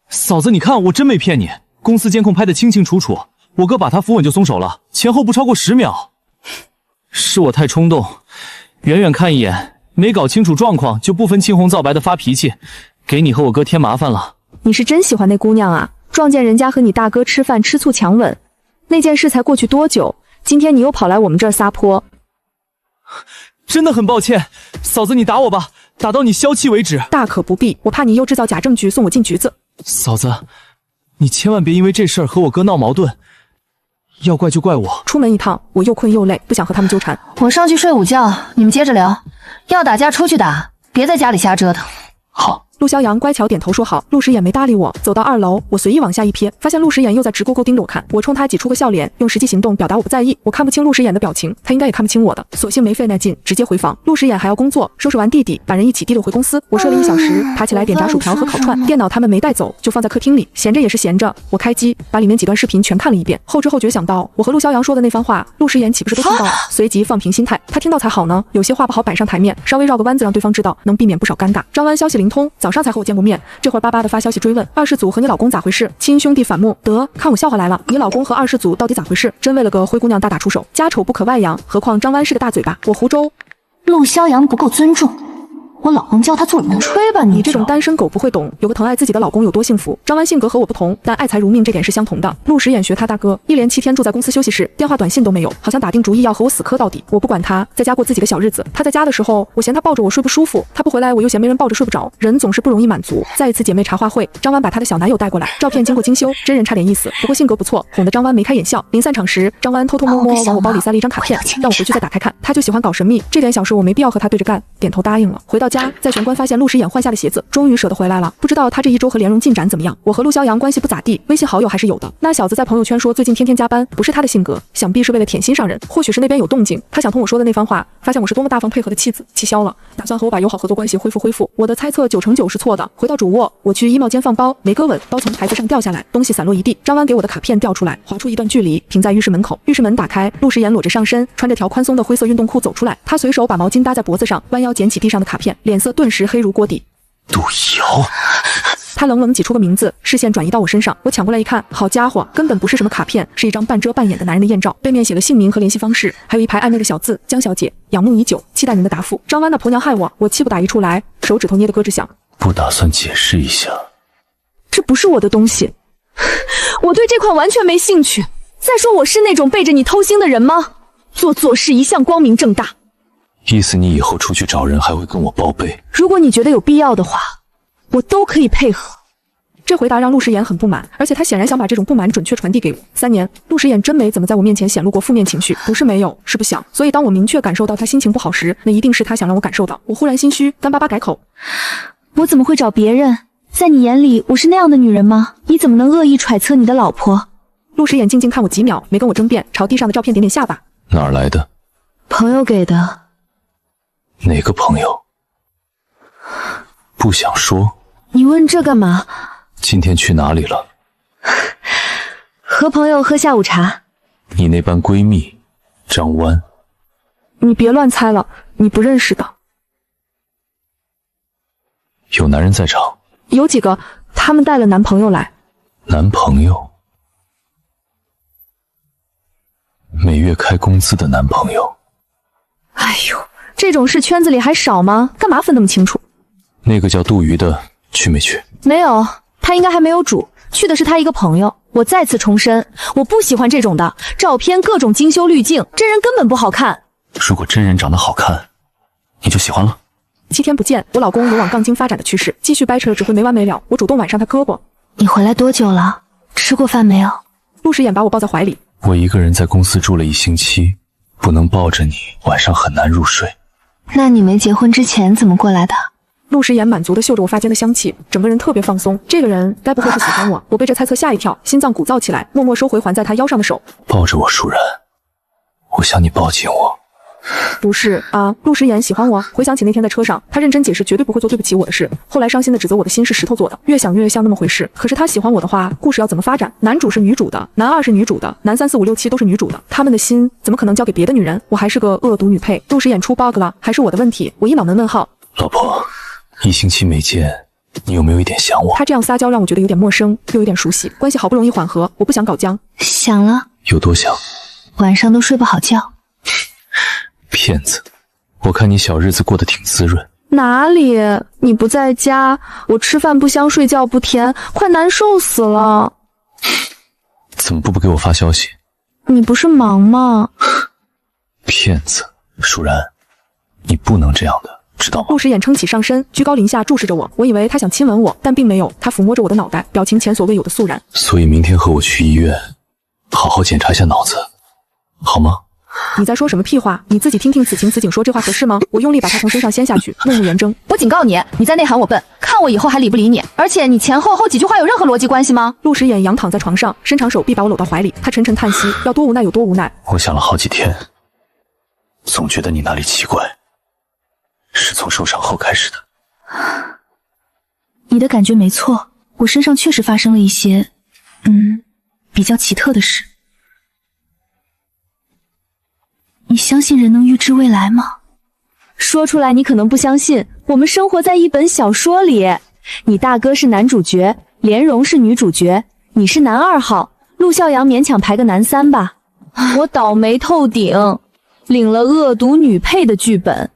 嫂子，你看我真没骗你，公司监控拍得清清楚楚，我哥把她扶稳就松手了，前后不超过10秒。是我太冲动，远远看一眼没搞清楚状况就不分青红皂白的发脾气，给你和我哥添麻烦了。你是真喜欢那姑娘啊？撞见人家和你大哥吃饭吃醋强吻，那件事才过去多久？今天你又跑来我们这儿撒泼。真的很抱歉，嫂子你打我吧，打到你消气为止。大可不必，我怕你又制造假证据送我进局子。嫂子，你千万别因为这事儿和我哥闹矛盾，要怪就怪我。出门一趟，我又困又累，不想和他们纠缠。我上去睡午觉，你们接着聊。要打架出去打，别在家里瞎折腾。好。陆逍阳乖巧点头说好，陆时眼没搭理我。走到2楼，我随意往下一瞥，发现陆时眼又在直勾勾盯着我看。我冲他挤出个笑脸，用实际行动表达我不在意。我看不清陆时眼的表情，他应该也看不清我的，索性没费那劲，直接回房。陆时眼还要工作，收拾完弟弟，把人一起提溜回公司。我睡了1小时，爬起来点炸薯条和烤串，电脑他们没带走，就放在客厅里，闲着也是闲着。我开机，把里面几段视频全看了一遍，后知后觉想到我和陆逍阳说的那番话，陆时眼岂不是都听到了？随即放平心态，他听到才好呢。有些话不好摆上台面，稍微绕个弯子让对方知道，能避免不少尴尬。张湾消息灵通，早上才和我见过面。这会儿巴巴的发消息追问二世祖和你老公咋回事，亲兄弟反目，得看我笑话来了，你老公和二世祖到底咋回事？真为了个灰姑娘大打出手，家丑不可外扬，何况张湾是个大嘴巴。我湖州陆逍阳不够尊重，我老公教他做人，吹吧你！你这种单身狗不会懂，有个疼爱自己的老公有多幸福。张湾性格和我不同，但爱财如命这点是相同的。陆时眼学他大哥，一连7天住在公司休息室，电话短信都没有，好像打定主意要和我死磕到底。我不管他，在家过自己的小日子。他在家的时候，我嫌他抱着我睡不舒服，他不回来我又嫌没人抱着睡不着。人总是不容易满足。再一次姐妹茶话会，张湾把她的小男友带过来，照片经过精修，真人差点意思，不过性格不错，哄得张湾眉开眼笑。临散场时，张湾偷偷摸摸往我包里塞了一张卡片，让我回去再打开看。他就喜欢搞神秘，这点小事我没必要和他对着干，点头答应了。回到家，在玄关发现陆时眼换下的鞋子，终于舍得回来了。不知道他这1周和莲蓉进展怎么样。我和陆逍阳关系不咋地，微信好友还是有的。那小子在朋友圈说最近天天加班，不是他的性格，想必是为了舔心上人。或许是那边有动静，他想通我说的那番话，发现我是多么大方配合的妻子，气消了，打算和我把友好合作关系恢复。我的猜测9成9是错的。回到主卧，我去衣帽间放包，没搁稳，包从台子上掉下来，东西散落一地。张湾给我的卡片掉出来，划出一段距离，停在浴室门口。浴室门打开，陆时眼裸着上身，穿着条宽松的灰色运动裤走出来。他随手把毛巾搭在脖子上，弯腰捡起地上的卡片，脸色顿时黑如锅底。杜瑶，他冷冷挤出个名字，视线转移到我身上。我抢过来一看，好家伙，根本不是什么卡片，是一张半遮半掩的男人的艳照，背面写了姓名和联系方式，还有一排暧昧的小字：江小姐，仰慕已久，期待您的答复。张湾那婆娘害我气不打一处来，手指头捏得咯吱响。不打算解释一下？这不是我的东西，我对这款完全没兴趣。再说我是那种背着你偷腥的人吗？做事一向光明正大。意思你以后出去找人还会跟我报备？如果你觉得有必要的话，我都可以配合。这回答让陆时眼很不满，而且他显然想把这种不满准确传递给我。3年，陆时眼真没怎么在我面前显露过负面情绪，不是没有，是不想。所以当我明确感受到他心情不好时，那一定是他想让我感受到。我忽然心虚，干巴巴改口：我怎么会找别人？在你眼里我是那样的女人吗？你怎么能恶意揣测你的老婆？陆时眼静静看我几秒，没跟我争辩，朝地上的照片点点下巴。哪儿来的？朋友给的。哪个朋友？不想说。你问这干嘛？今天去哪里了？和朋友喝下午茶。你那班闺蜜张湾。你别乱猜了，你不认识的。有男人在场？有几个，他们带了男朋友来。男朋友？每月开工资的男朋友？哎呦，这种事圈子里还少吗？干嘛分那么清楚？那个叫杜鱼的去没去？没有，他应该还没有煮，去的是他一个朋友。我再次重申，我不喜欢这种的，照片各种精修滤镜，真人根本不好看。如果真人长得好看，你就喜欢了？7天不见，我老公有往杠精发展的趋势，继续掰扯只会没完没了。我主动挽上他胳膊。你回来多久了？吃过饭没有？陆时眼把我抱在怀里。我一个人在公司住了1星期，不能抱着你，晚上很难入睡。那你没结婚之前怎么过来的？陆时眼满足地嗅着我发间的香气，整个人特别放松。这个人该不会是喜欢我？我被这猜测吓一跳，心脏鼓噪起来，默默收回环在他腰上的手。抱着我，舒然，我想你抱紧我。不是啊，陆时眼喜欢我。回想起那天在车上，他认真解释绝对不会做对不起我的事，后来伤心的指责我的心是石头做的，越想越像那么回事。可是他喜欢我的话，故事要怎么发展？男主是女主的，男2是女主的，男3、4、5、6、7都是女主的，他们的心怎么可能交给别的女人？我还是个恶毒女配。陆时眼出 bug 了，还是我的问题？我一脑门问号。老婆，1星期没见，你有没有一点想我？他这样撒娇让我觉得有点陌生，又有点熟悉，关系好不容易缓和，我不想搞僵。想了。有多想？晚上都睡不好觉。骗子！我看你小日子过得挺滋润。哪里？你不在家，我吃饭不香，睡觉不甜，快难受死了。怎么不给我发消息？你不是忙吗？骗子！舒然，你不能这样的，知道吗？陆时眼撑起上身，居高临下注视着我。我以为他想亲吻我，但并没有。他抚摸着我的脑袋，表情前所未有的肃然。所以明天和我去医院，好好检查一下脑子，好吗？你在说什么屁话？你自己听听此情此景说这话合适吗？我用力把他从身上掀下去，怒目圆睁。我警告你，你在内喊我笨，看我以后还理不理你？而且你前后几句话有任何逻辑关系吗？陆时眼仰躺在床上，伸长手臂把我搂到怀里，他沉沉叹息，要多无奈有多无奈。我想了好几天，总觉得你哪里奇怪，是从受伤后开始的。你的感觉没错，我身上确实发生了一些，比较奇特的事。你相信人能预知未来吗？说出来你可能不相信，我们生活在一本小说里，你大哥是男主角，莲蓉是女主角，你是男2号，陆孝阳勉强排个男3吧。我倒霉透顶，领了恶毒女配的剧本。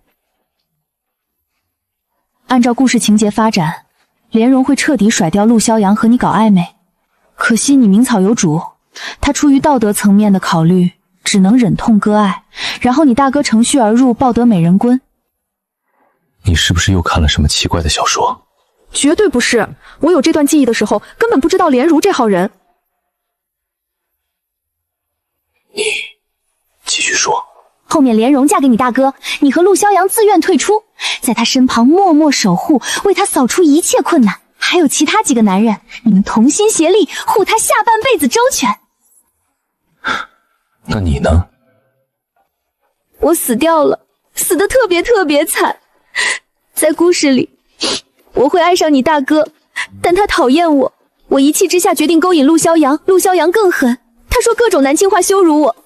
按照故事情节发展，莲蓉会彻底甩掉陆萧阳和你搞暧昧，可惜你名草有主，他出于道德层面的考虑，只能忍痛割爱，然后你大哥乘虚而入，抱得美人归。你是不是又看了什么奇怪的小说？绝对不是，我有这段记忆的时候，根本不知道莲如这号人。你继续说。后面莲蓉嫁给你大哥，你和陆萧阳自愿退出，在他身旁默默守护，为他扫除一切困难，还有其他几个男人，你们同心协力，护他下半辈子周全。那你呢？我死掉了，死得特别惨。在故事里，我会爱上你大哥，但他讨厌我，我一气之下决定勾引陆萧阳，陆萧阳更狠，他说各种难听话羞辱我，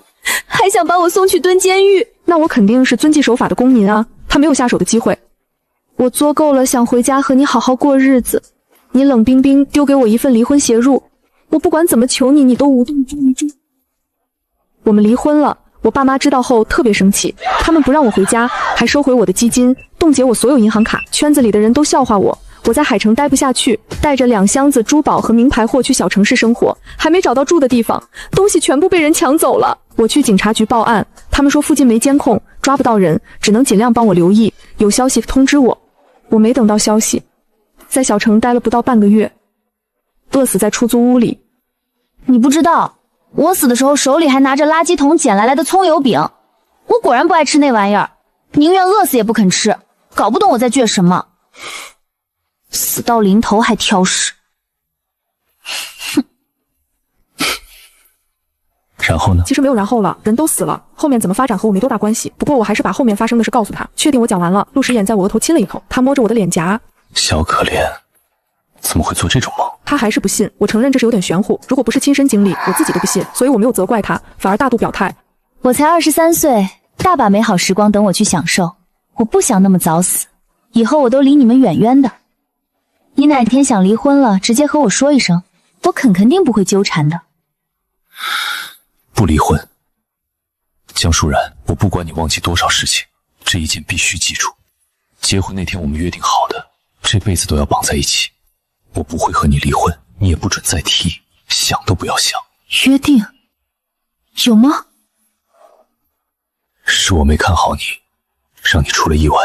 还想把我送去蹲监狱。那我肯定是遵纪守法的公民啊，他没有下手的机会。我作够了想回家和你好好过日子，你冷冰冰丢给我一份离婚协议，我不管怎么求你，你都无动于衷。我们离婚了，我爸妈知道后特别生气，他们不让我回家，还收回我的基金，冻结我所有银行卡，圈子里的人都笑话我。我在海城待不下去，带着2箱子珠宝和名牌货去小城市生活，还没找到住的地方，东西全部被人抢走了。我去警察局报案，他们说附近没监控，抓不到人，只能尽量帮我留意，有消息通知我。我没等到消息，在小城待了不到半个月，饿死在出租屋里。你不知道，我死的时候手里还拿着垃圾桶捡来的葱油饼，我果然不爱吃那玩意儿，宁愿饿死也不肯吃，搞不懂我在倔什么。死到临头还挑食。哼。然后呢？其实没有然后了，人都死了，后面怎么发展和我没多大关系。不过我还是把后面发生的事告诉他，确定我讲完了。陆时眼在我额头亲了一口，他摸着我的脸颊。小可怜，怎么会做这种梦？他还是不信，我承认这是有点玄乎，如果不是亲身经历，我自己都不信，所以我没有责怪他，反而大度表态。我才23岁，大把美好时光等我去享受，我不想那么早死，以后我都离你们远远的。你哪天想离婚了，直接和我说一声，我肯定不会纠缠的。不离婚。江舒然，我不管你忘记多少事情，这一件必须记住。结婚那天我们约定好的，这辈子都要绑在一起。我不会和你离婚，你也不准再提，想都不要想。约定？有吗？是我没看好你，让你出了意外。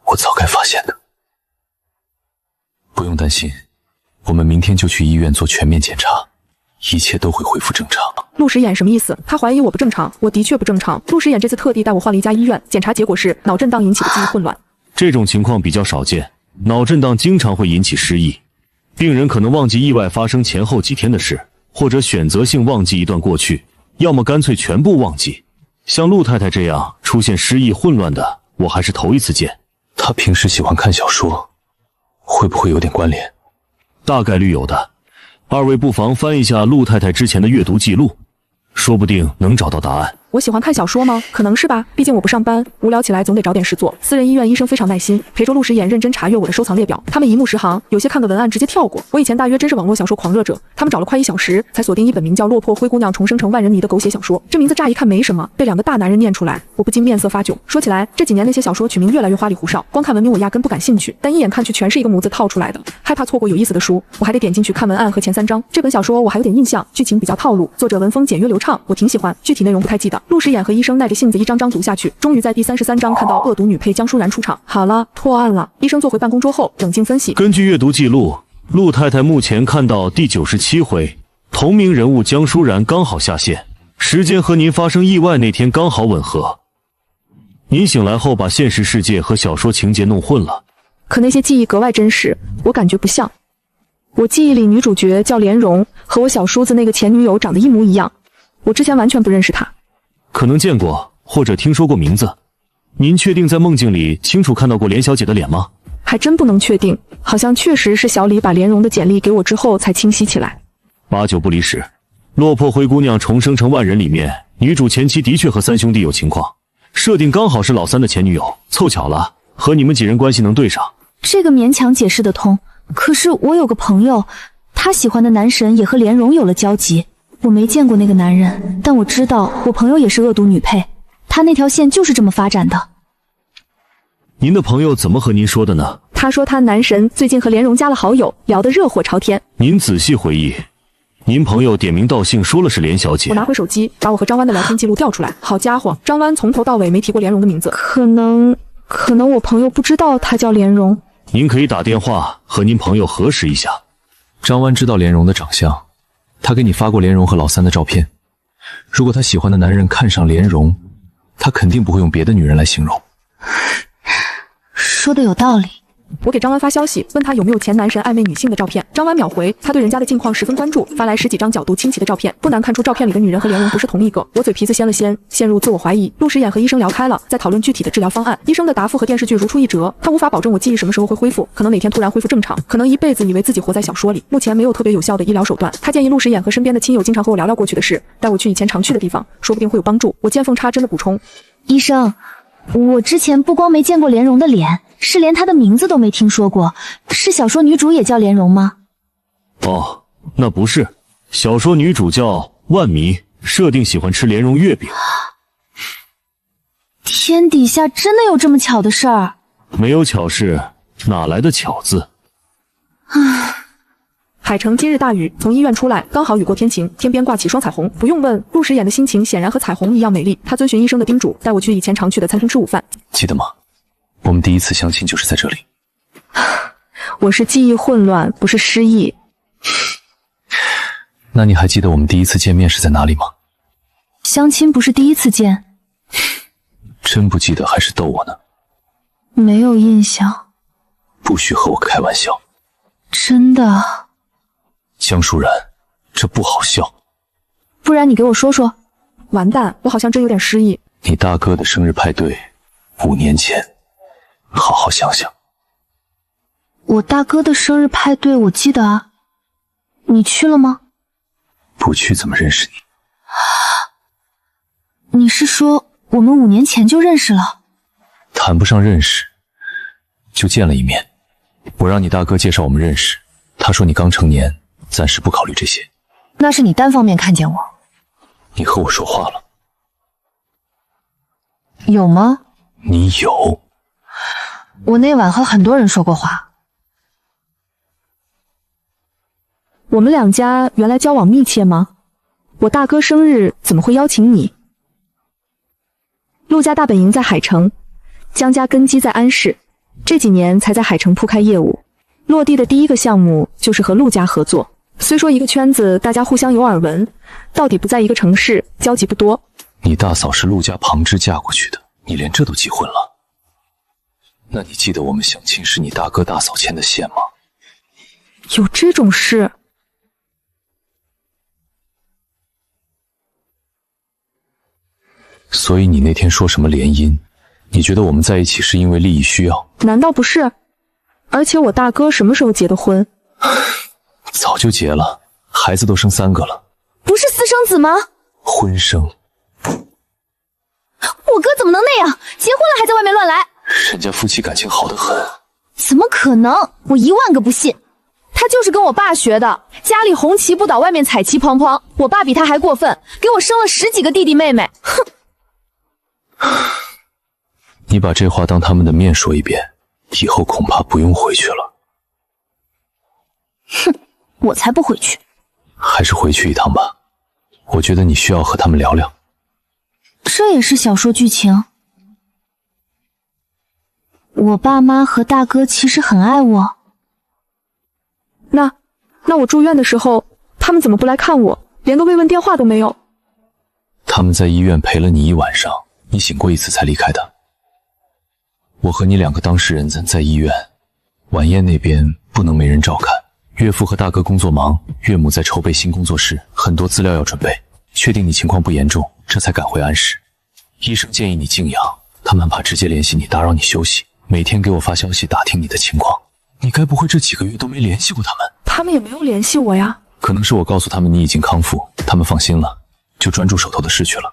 我早该发现的。不用担心，我们明天就去医院做全面检查，一切都会恢复正常。陆时眼什么意思？他怀疑我不正常，我的确不正常。陆时眼这次特地带我换了一家医院，检查结果是脑震荡引起的记忆混乱。这种情况比较少见，脑震荡经常会引起失忆，病人可能忘记意外发生前后几天的事，或者选择性忘记一段过去，要么干脆全部忘记。像陆太太这样出现失忆混乱的，我还是头一次见。她平时喜欢看小说，会不会有点关联？大概率有的，二位不妨翻一下陆太太之前的阅读记录，说不定能找到答案。我喜欢看小说吗？可能是吧，毕竟我不上班，无聊起来总得找点事做。私人医院医生非常耐心，陪着陆时眼认真查阅我的收藏列表，他们一目十行，有些看个文案直接跳过。我以前大约真是网络小说狂热者，他们找了快1小时才锁定一本名叫《落魄灰姑娘重生成万人迷》的狗血小说。这名字乍一看没什么，被2个大男人念出来，我不禁面色发窘。说起来，这几年那些小说取名越来越花里胡哨，光看文名我压根不感兴趣，但一眼看去全是一个模子套出来的，害怕错过有意思的书，我还得点进去看文案和前3章。这本小说我还有点印象，剧情比较套路，作者文风简约流畅，我挺喜欢，具体内容不太记得。陆时眼和医生耐着性子一张张读下去，终于在第33章看到恶毒女配江舒然出场。好了，破案了。医生坐回办公桌后冷静分析，根据阅读记录，陆太太目前看到第97回，同名人物江舒然刚好下线，时间和您发生意外那天刚好吻合。您醒来后把现实世界和小说情节弄混了。可那些记忆格外真实，我感觉不像。我记忆里女主角叫莲蓉，和我小叔子那个前女友长得一模一样。我之前完全不认识她。可能见过或者听说过名字。您确定在梦境里清楚看到过莲小姐的脸吗？还真不能确定，好像确实是小李把莲蓉的简历给我之后才清晰起来。8九不离十。落魄灰姑娘重生成万人里面，女主前期的确和三兄弟有情况，设定刚好是老三的前女友，凑巧了，和你们几人关系能对上。这个勉强解释得通，可是我有个朋友，他喜欢的男神也和莲蓉有了交集。我没见过那个男人，但我知道我朋友也是恶毒女配，他那条线就是这么发展的。您的朋友怎么和您说的呢？他说他男神最近和莲蓉加了好友，聊得热火朝天。您仔细回忆，您朋友点名道姓说了是莲小姐。我拿回手机，把我和张湾的聊天记录调出来。好家伙，张湾从头到尾没提过莲蓉的名字。可能我朋友不知道她叫莲蓉。您可以打电话和您朋友核实一下。张湾知道莲蓉的长相，他给你发过莲蓉和老三的照片。如果他喜欢的男人看上莲蓉，他肯定不会用别的女人来形容。说的有道理。我给张湾发消息，问他有没有前男神暧昧女性的照片。张湾秒回，他对人家的近况十分关注，发来10几张角度清奇的照片，不难看出照片里的女人和莲蓉不是同一个。我嘴皮子掀了掀，陷入自我怀疑。陆时衍和医生聊开了，在讨论具体的治疗方案。医生的答复和电视剧如出一辙，他无法保证我记忆什么时候会恢复，可能哪天突然恢复正常，可能一辈子以为自己活在小说里。目前没有特别有效的医疗手段。他建议陆时衍和身边的亲友经常和我聊聊过去的事，带我去以前常去的地方，说不定会有帮助。我见缝插针的补充，医生，我之前不光没见过莲蓉的脸，是连她的名字都没听说过。是小说女主也叫莲蓉吗？哦，那不是，小说女主叫万迷，设定喜欢吃莲蓉月饼。天底下真的有这么巧的事儿？没有巧事，哪来的巧字？海城今日大雨，从医院出来，刚好雨过天晴，天边挂起双彩虹。不用问，陆时衍的心情显然和彩虹一样美丽。他遵循医生的叮嘱，带我去以前常去的餐厅吃午饭。记得吗？我们第一次相亲就是在这里。我是记忆混乱，不是失忆。那你还记得我们第一次见面是在哪里吗？相亲不是第一次见。真不记得还是逗我呢？没有印象。不许和我开玩笑。真的。江舒然，这不好笑。不然你给我说说。完蛋，我好像真有点失忆。你大哥的生日派对，5年前，好好想想。我大哥的生日派对我记得啊，你去了吗？不去怎么认识你？你是说我们5年前就认识了？谈不上认识，就见了一面。我让你大哥介绍我们认识，他说你刚成年，暂时不考虑这些。那是你单方面看见我。你和我说话了？有吗？你有。我那晚和很多人说过话。我们两家原来交往密切吗？我大哥生日怎么会邀请你？陆家大本营在海城，江家根基在安市，这几年才在海城铺开业务。落地的第一个项目就是和陆家合作。虽说一个圈子大家互相有耳闻，到底不在一个城市，交集不多。你大嫂是陆家旁支嫁过去的，你连这都记混了？那你记得我们相亲是你大哥大嫂牵的线吗？有这种事？所以你那天说什么联姻？你觉得我们在一起是因为利益需要？难道不是？而且我大哥什么时候结的婚？早就结了，孩子都生3个了。不是私生子吗？婚生。我哥怎么能那样？结婚了还在外面乱来？人家夫妻感情好得很。怎么可能？我10000个不信。他就是跟我爸学的，家里红旗不倒，外面彩旗蓬蓬。我爸比他还过分，给我生了10几个弟弟妹妹。哼！你把这话当他们的面说一遍，以后恐怕不用回去了。哼，我才不回去。还是回去一趟吧，我觉得你需要和他们聊聊。这也是小说剧情。我爸妈和大哥其实很爱我。那我住院的时候，他他们怎么不来看我？连个慰问电话都没有。他们在医院陪了你一晚上，你醒过一次才离开的。我和你2个当事人在医院，晚宴那边不能没人照看。岳父和大哥工作忙，岳母在筹备新工作室，很多资料要准备。确定你情况不严重，这才赶回安市。医生建议你静养，他们怕直接联系你打扰你休息，每天给我发消息打听你的情况。你该不会这几个月都没联系过他们？他们也没有联系我呀。可能是我告诉他们你已经康复，他们放心了，就专注手头的事去了。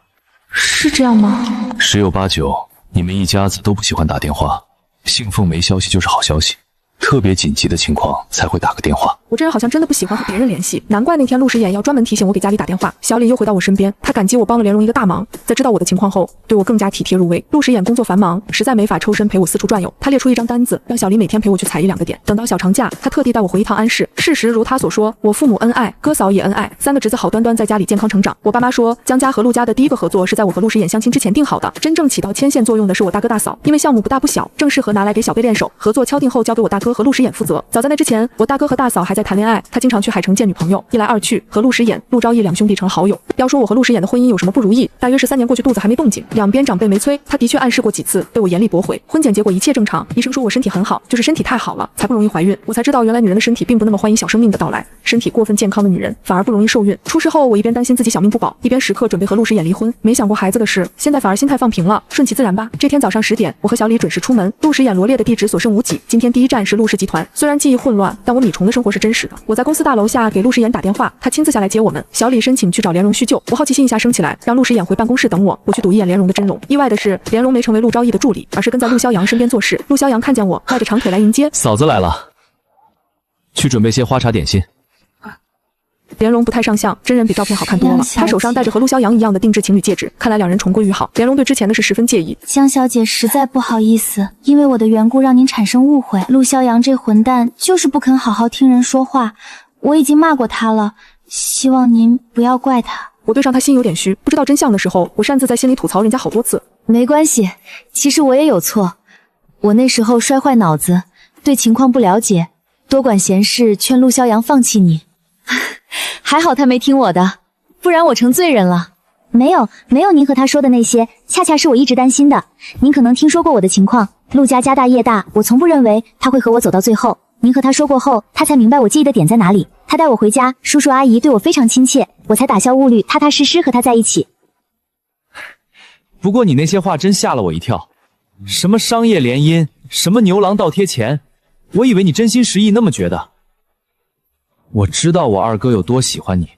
是这样吗？十有八九，你们一家子都不喜欢打电话，信奉没消息就是好消息。特别紧急的情况才会打个电话。我这人好像真的不喜欢和别人联系，难怪那天陆时衍要专门提醒我给家里打电话。小李又回到我身边，他感激我帮了莲蓉一个大忙，在知道我的情况后，对我更加体贴入微。陆时衍工作繁忙，实在没法抽身陪我四处转悠，他列出一张单子，让小李每天陪我去踩1-2个点。等到小长假，他特地带我回一趟安市。事实如他所说，我父母恩爱，哥嫂也恩爱，3个侄子好端端在家里健康成长。我爸妈说，江家和陆家的第一个合作是在我和陆时衍相亲之前定好的，真正起到牵线作用的是我大哥大嫂，因为项目不大不小，正适合拿来给小辈练手。合作敲定后，交给我大哥和陆时衍负责。早在那之前，我大哥和大嫂还在谈恋爱，他经常去海城见女朋友，一来二去，和陆时衍、陆昭义2兄弟成了好友。要说我和陆时衍的婚姻有什么不如意，大约是3年过去，肚子还没动静，两边长辈没催，他的确暗示过几次，被我严厉驳回。婚检结果一切正常，医生说我身体很好，就是身体太好了，才不容易怀孕。我才知道原来女人的身体并不那么欢迎小生命的到来，身体过分健康的女人反而不容易受孕。出事后，我一边担心自己小命不保，一边时刻准备和陆时衍离婚。没想过孩子的事，现在反而心态放平了，顺其自然吧。这天早上10点，我和小李准时出门，陆时衍罗列的地氏所剩无几。今天第一站是陆氏集团，虽然记忆混乱，但我米虫的生活是真实的。我在公司大楼下给陆时衍打电话，他亲自下来接我们。小李申请去找莲蓉叙旧，我好奇心一下升起来，让陆时衍回办公室等我，我去睹一眼莲蓉的真容。意外的是，莲蓉没成为陆昭义的助理，而是跟在陆逍阳身边做事。陆逍阳看见我，迈着长腿来迎接，嫂子来了，去准备些花茶点心。莲蓉不太上相，真人比照片好看多了。她手上戴着和陆逍阳一样的定制情侣戒指，看来2人重归于好。莲蓉对之前的事十分介意。江小姐实在不好意思，因为我的缘故让您产生误会。陆逍阳这混蛋就是不肯好好听人说话，我已经骂过他了，希望您不要怪他。我对上他心有点虚，不知道真相的时候，我擅自在心里吐槽人家好多次。没关系，其实我也有错，我那时候摔坏脑子，对情况不了解，多管闲事，劝陆逍阳放弃你。还好他没听我的，不然我成罪人了。没有您和他说的那些，恰恰是我一直担心的。您可能听说过我的情况，陆家家大业大，我从不认为他会和我走到最后。您和他说过后，他才明白我介意的点在哪里。他带我回家，叔叔阿姨对我非常亲切，我才打消顾虑，踏踏实实和他在一起。不过你那些话真吓了我一跳，什么商业联姻，什么牛郎倒贴钱，我以为你真心实意那么觉得。我知道我二哥有多喜欢你，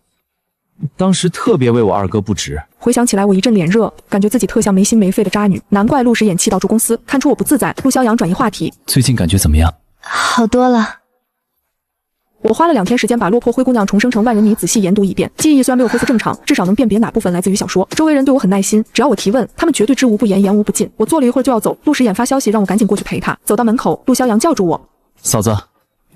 当时特别为我二哥不值。回想起来，我一阵脸热，感觉自己特像没心没肺的渣女。难怪陆时衍气到住公司，看出我不自在。陆逍阳转移话题，最近感觉怎么样？好多了。我花了2天时间把《落魄灰姑娘》重生成万人迷仔细研读一遍，记忆虽然没有恢复正常，至少能辨别哪部分来自于小说。周围人对我很耐心，只要我提问，他们绝对知无不言，言无不尽。我坐了一会儿就要走，陆时衍发消息让我赶紧过去陪他。走到门口，陆逍阳叫住我：“嫂子，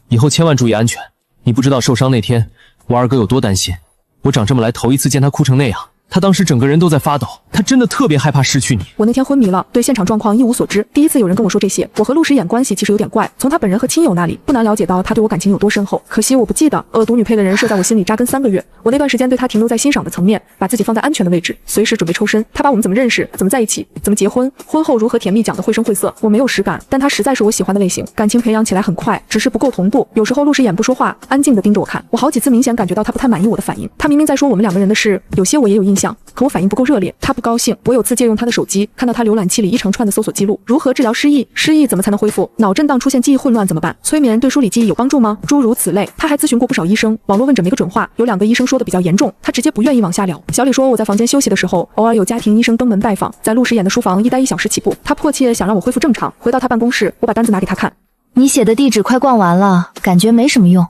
以后千万注意安全。你不知道受伤那天，我二哥有多担心。我长这么来头一次见他哭成那样。”他当时整个人都在发抖，他真的特别害怕失去你。我那天昏迷了，对现场状况一无所知。第一次有人跟我说这些。我和陆时衍关系其实有点怪，从他本人和亲友那里不难了解到他对我感情有多深厚。可惜我不记得，恶毒女配的人设在我心里扎根3个月。我那段时间对他停留在欣赏的层面，把自己放在安全的位置，随时准备抽身。他把我们怎么认识、怎么在一起、怎么结婚、婚后如何甜蜜讲得绘声绘色，我没有实感，但他实在是我喜欢的类型，感情培养起来很快，只是不够同步。有时候陆时衍不说话，安静地盯着我看，我好几次明显感觉到他不太满意我的反应。他明明在说我们2个人的事，有些我也有印象，可我反应不够热烈，他不高兴。我有次借用他的手机，看到他浏览器里一长串的搜索记录，如何治疗失忆？失忆怎么才能恢复？脑震荡出现记忆混乱怎么办？催眠对梳理记忆有帮助吗？诸如此类。他还咨询过不少医生，网络问诊没个准话，有2个医生说的比较严重，他直接不愿意往下聊。小李说我在房间休息的时候，偶尔有家庭医生登门拜访，在陆时衍的书房一待1小时起步。他迫切想让我恢复正常。回到他办公室，我把单子拿给他看，你写的地址快逛完了，感觉没什么用。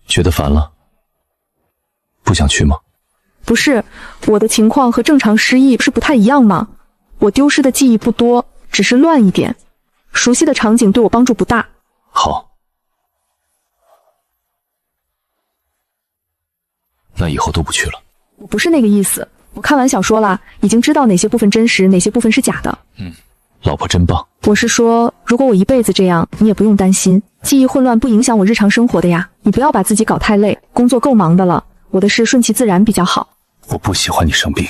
觉得烦了？不想去吗？不是，我的情况和正常失忆不是不太一样吗？我丢失的记忆不多，只是乱一点，熟悉的场景对我帮助不大。好，那以后都不去了。我不是那个意思，我看完小说了，已经知道哪些部分真实，哪些部分是假的。老婆真棒。我是说，如果我一辈子这样，你也不用担心，记忆混乱不影响我日常生活的呀。你不要把自己搞太累，工作够忙的了，我的事顺其自然比较好。我不喜欢你生病。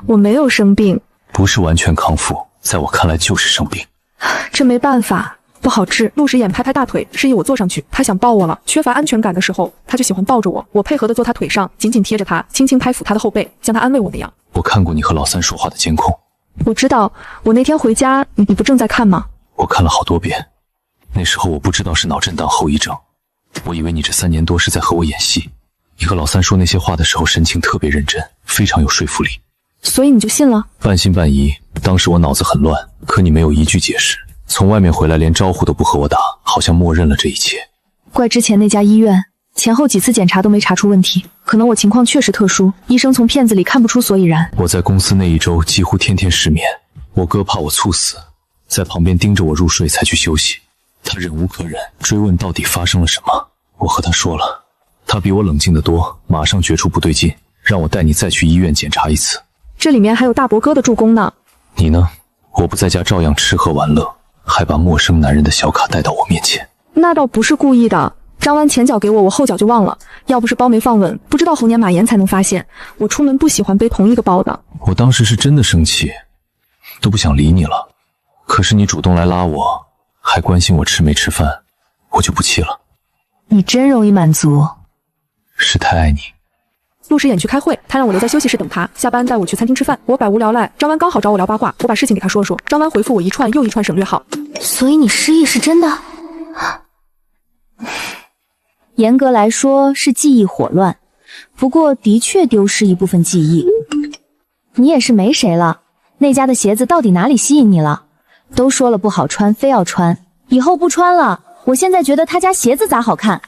我没有生病，不是完全康复，在我看来就是生病。这没办法，不好治。陆时眼拍拍大腿，示意我坐上去。他想抱我了。缺乏安全感的时候，他就喜欢抱着我。我配合地坐他腿上，紧紧贴着他，轻轻拍抚他的后背，像他安慰我那样。我看过你和老三说话的监控。我知道，我那天回家，你不正在看吗？我看了好多遍。那时候我不知道是脑震荡后遗症，我以为你这3年多是在和我演戏。你和老三说那些话的时候，神情特别认真，非常有说服力。所以你就信了？半信半疑。当时我脑子很乱，可你没有一句解释，从外面回来连招呼都不和我打，好像默认了这一切。怪之前那家医院，前后几次检查都没查出问题，可能我情况确实特殊，医生从片子里看不出所以然。我在公司那1周几乎天天失眠，我哥怕我猝死，在旁边盯着我入睡才去休息。他忍无可忍，追问到底发生了什么。我和他说了，他比我冷静得多，马上觉出不对劲，让我带你再去医院检查一次。这里面还有大伯哥的助攻呢。你呢？我不在家照样吃喝玩乐，还把陌生男人的小卡带到我面前。那倒不是故意的，张湾前脚给我，我后脚就忘了，要不是包没放稳，不知道猴年马年才能发现。我出门不喜欢背同一个包的。我当时是真的生气，都不想理你了。可是你主动来拉我，还关心我吃没吃饭，我就不气了。你真容易满足。是太爱你。陆时眼去开会，他让我留在休息室等他，下班带我去餐厅吃饭。我百无聊赖，张湾刚好找我聊八卦，我把事情给他说说。张湾回复我一串又一串省略号。所以你失忆是真的？严格来说是记忆混乱，不过的确丢失一部分记忆。你也是没谁了，那家的鞋子到底哪里吸引你了？都说了不好穿，非要穿，以后不穿了。我现在觉得他家鞋子咋好看？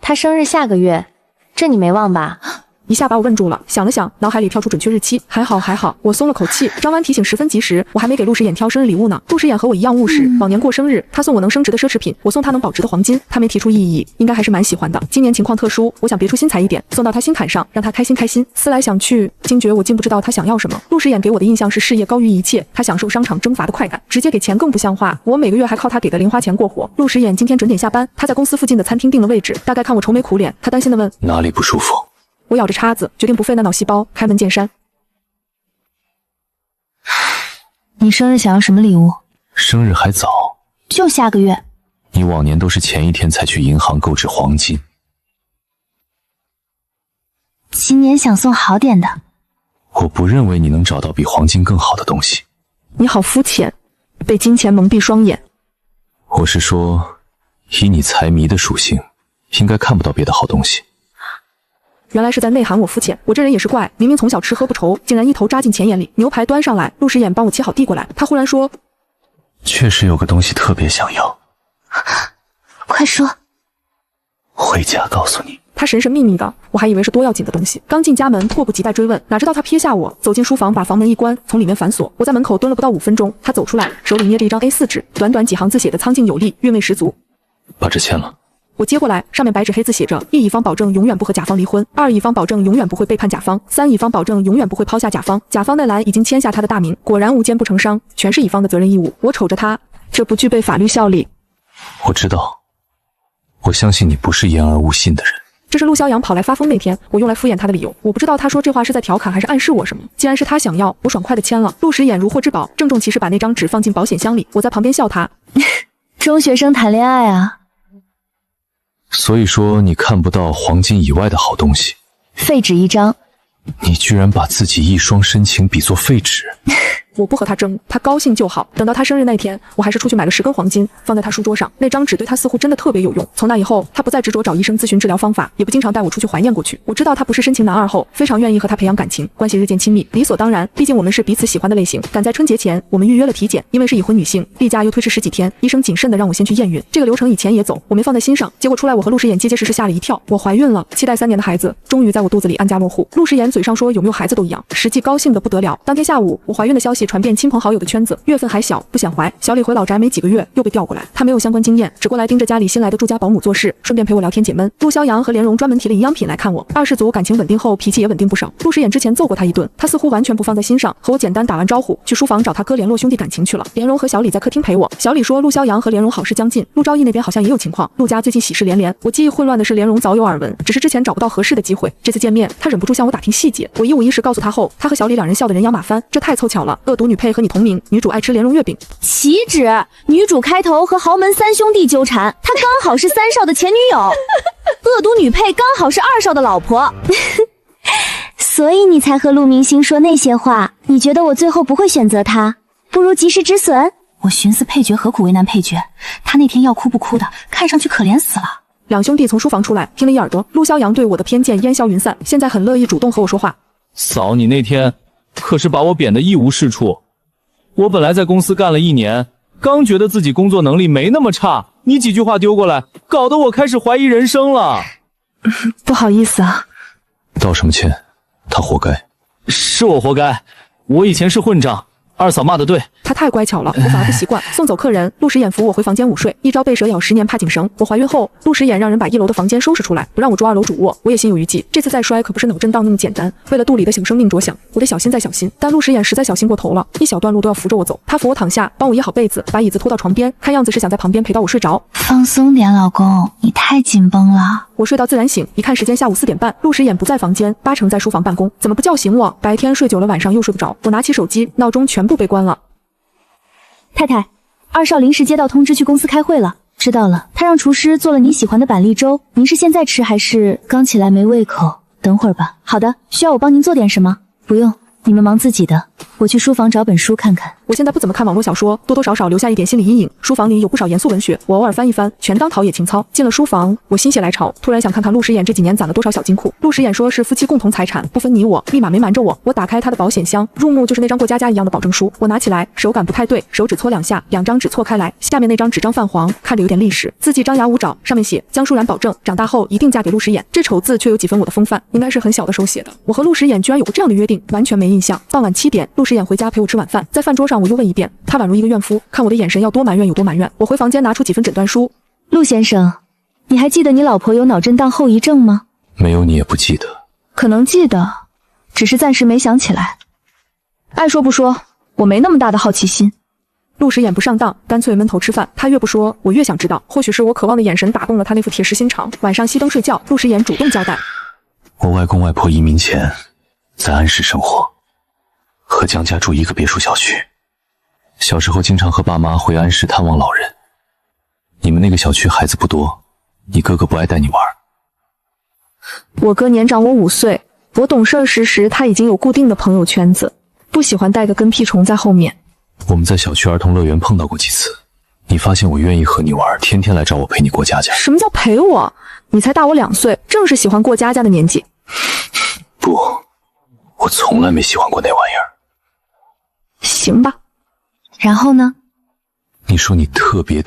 他生日下个月，这你没忘吧？一下把我问住了，想了想，脑海里跳出准确日期，还好，我松了口气。张湾提醒十分及时，我还没给陆时眼挑生日礼物呢。陆时眼和我一样务实，往年过生日，他送我能升值的奢侈品，我送他能保值的黄金。他没提出异议，应该还是蛮喜欢的。今年情况特殊，我想别出心裁一点，送到他心坎上，让他开心。思来想去，惊觉我竟不知道他想要什么。陆时眼给我的印象是事业高于一切，他享受商场征伐的快感，直接给钱更不像话。我每个月还靠他给的零花钱过活。陆时眼今天准点下班，他在公司附近的餐厅订了位置，大概看我愁眉苦脸，他担心地问哪里不舒服。我咬着叉子，决定不费那脑细胞，开门见山。你生日想要什么礼物？生日还早，就下个月。你往年都是前一天才去银行购置黄金，今年想送好点的。我不认为你能找到比黄金更好的东西。你好肤浅，被金钱蒙蔽双眼。我是说，以你财迷的属性，应该看不到别的好东西。原来是在内涵我肤浅，我这人也是怪，明明从小吃喝不愁，竟然一头扎进钱眼里。牛排端上来，陆时眼帮我切好递过来，他忽然说：“确实有个东西特别想要。”快说。回家告诉你。他神神秘秘的，我还以为是多要紧的东西。刚进家门，迫不及待追问，哪知道他撇下我，走进书房，把房门一关，从里面反锁。我在门口蹲了不到5分钟，他走出来，手里捏着一张 A4 纸，短短几行字写的苍劲有力，韵味十足。把这签了。我接过来，上面白纸黑字写着：一，乙方保证永远不和甲方离婚；二，乙方保证永远不会背叛甲方；三，乙方保证永远不会抛下甲方。甲方那栏已经签下他的大名，果然无奸不成商，全是乙方的责任义务。我瞅着他，这不具备法律效力。我知道，我相信你不是言而无信的人。这是陆逍阳跑来发疯那天，我用来敷衍他的理由。我不知道他说这话是在调侃还是暗示我什么。既然是他想要，我爽快的签了。陆时眼如获至宝，郑重其事把那张纸放进保险箱里。我在旁边笑他，中学生谈恋爱啊。所以说你看不到黄金以外的好东西。废纸一张。你居然把自己一双深情比作废纸。我不和他争，他高兴就好。等到他生日那天，我还是出去买了10根黄金，放在他书桌上。那张纸对他似乎真的特别有用。从那以后，他不再执着找医生咨询治疗方法，也不经常带我出去怀念过去。我知道他不是深情男二后，非常愿意和他培养感情，关系日渐亲密，理所当然。毕竟我们是彼此喜欢的类型。赶在春节前，我们预约了体检，因为是已婚女性，例假又推迟10几天，医生谨慎的让我先去验孕。这个流程以前也走，我没放在心上。结果出来，我和陆时眼结结实实吓了一跳，我怀孕了，期待3年的孩子终于在我肚子里安家落户。陆时眼嘴上说有没有孩子都一样，实际高兴的不得了。当天下午，我怀孕的消息传遍亲朋好友的圈子，月份还小，不显怀。小李回老宅没几个月又被调过来，他没有相关经验，只过来盯着家里新来的住家保姆做事，顺便陪我聊天解闷。陆逍遥和莲蓉专门提了营养品来看我，二世祖感情稳定后脾气也稳定不少。陆时衍之前揍过他一顿，他似乎完全不放在心上，和我简单打完招呼，去书房找他哥联络兄弟感情去了。莲蓉和小李在客厅陪我，小李说陆逍遥和莲蓉好事将近，陆昭义那边好像也有情况，陆家最近喜事连连。我记忆混乱的是莲蓉早有耳闻，只是之前找不到合适的机会，这次见面他忍不住向我打听细节，我一五一十告诉他后，他和小李两人笑得人仰马翻，这太凑巧了，恶毒女配和你同名，女主爱吃莲蓉月饼。岂止，女主开头和豪门三兄弟纠缠，她刚好是三少的前女友，恶毒女配刚好是二少的老婆。所以你才和陆明星说那些话，你觉得我最后不会选择他，不如及时止损。我寻思配角何苦为难配角，他那天要哭不哭的，看上去可怜死了。两兄弟从书房出来，听了一耳朵，陆逍遥对我的偏见烟消云散，现在很乐意主动和我说话。嫂，你那天可是把我贬得一无是处。我本来在公司干了1年，刚觉得自己工作能力没那么差，你几句话丢过来，搞得我开始怀疑人生了。不好意思啊。道什么歉？他活该。是我活该，我以前是混账。二嫂骂的对，他太乖巧了，我反而不习惯。送走客人，陆时衍扶我回房间午睡，一朝被蛇咬，10年怕井绳。我怀孕后，陆时衍让人把1楼的房间收拾出来，不让我住2楼主卧，我也心有余悸。这次再摔可不是脑震荡那么简单，为了肚里的小生命着想，我得小心再小心。但陆时衍实在小心过头了，一小段路都要扶着我走。他扶我躺下，帮我掖好被子，把椅子拖到床边，看样子是想在旁边陪到我睡着。放松点，老公，你太紧绷了。我睡到自然醒，一看时间下午4点半，陆时衍不在房间，8成在书房办公，怎么不叫醒我？白天睡久了，晚上又睡不着。我拿起手机，闹钟全部被关了。太太，二少临时接到通知去公司开会了。知道了，他让厨师做了你喜欢的板栗粥，您是现在吃还是刚起来没胃口？等会儿吧。好的，需要我帮您做点什么？不用，你们忙自己的，我去书房找本书看看。我现在不怎么看网络小说，多多少少留下一点心理阴影。书房里有不少严肃文学，我偶尔翻一翻，全当陶冶情操。进了书房，我心血来潮，突然想看看陆时衍这几年攒了多少小金库。陆时衍说是夫妻共同财产，不分你我，立马没瞒着我。我打开他的保险箱，入目就是那张过家家一样的保证书。我拿起来，手感不太对，手指搓2下，2张纸错开来，下面那张纸张泛黄，看着有点历史，字迹张牙舞爪，上面写江淑然保证长大后一定嫁给陆时衍。这丑字却有几分我的风范，应该是很小的时候写的。我和陆时衍居然有过这样的约定，完全没印象。傍晚7点，陆时衍回家陪我吃晚饭，在饭桌上我又问一遍，他宛如一个怨妇，看我的眼神要多埋怨有多埋怨。我回房间拿出几份诊断书。陆先生，你还记得你老婆有脑震荡后遗症吗？没有你也不记得。可能记得，只是暂时没想起来。爱说不说，我没那么大的好奇心。陆时衍不上当，干脆闷头吃饭。他越不说，我越想知道。或许是我渴望的眼神打动了他那副铁石心肠。晚上熄灯睡觉，陆时衍主动交代：我外公外婆移民前在安市生活，和江家住一个别墅小区。小时候经常和爸妈回安市探望老人。你们那个小区孩子不多，你哥哥不爱带你玩。我哥年长我5岁，我懂事时他已经有固定的朋友圈子，不喜欢带个跟屁虫在后面。我们在小区儿童乐园碰到过几次，你发现我愿意和你玩，天天来找我陪你过家家。什么叫陪我？你才大我2岁，正是喜欢过家家的年纪。不，我从来没喜欢过那玩意儿。行吧。然后呢？你说你特别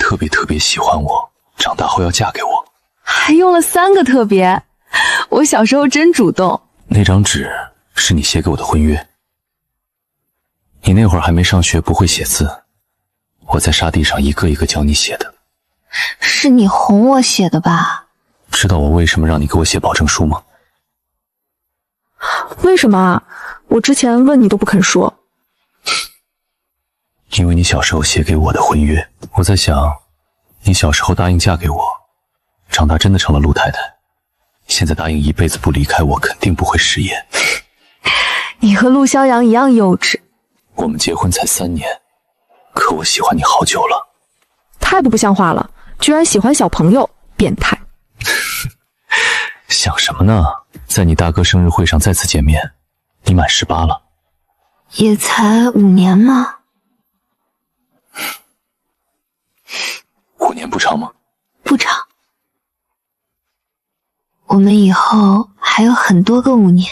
喜欢我，长大后要嫁给我。还用了3个特别，我小时候真主动。那张纸是你写给我的婚约。你那会儿还没上学，不会写字，我在沙地上一个一个教你写的。是你哄我写的吧？知道我为什么让你给我写保证书吗？为什么啊？我之前问你都不肯说。因为你小时候写给我的婚约，我在想，你小时候答应嫁给我，长大真的成了陆太太，现在答应一辈子不离开我，肯定不会食言。你和陆逍遥一样幼稚。我们结婚才3年，可我喜欢你好久了。太不像话了，居然喜欢小朋友，变态。想什么呢？在你大哥生日会上再次见面，你满18了。也才5年吗？5年不长吗？不长。我们以后还有很多个5年。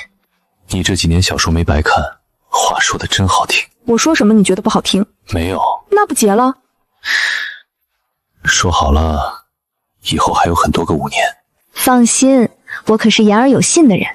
你这几年小说没白看，话说的真好听。我说什么你觉得不好听？没有。那不结了？说好了，以后还有很多个5年。放心，我可是言而有信的人。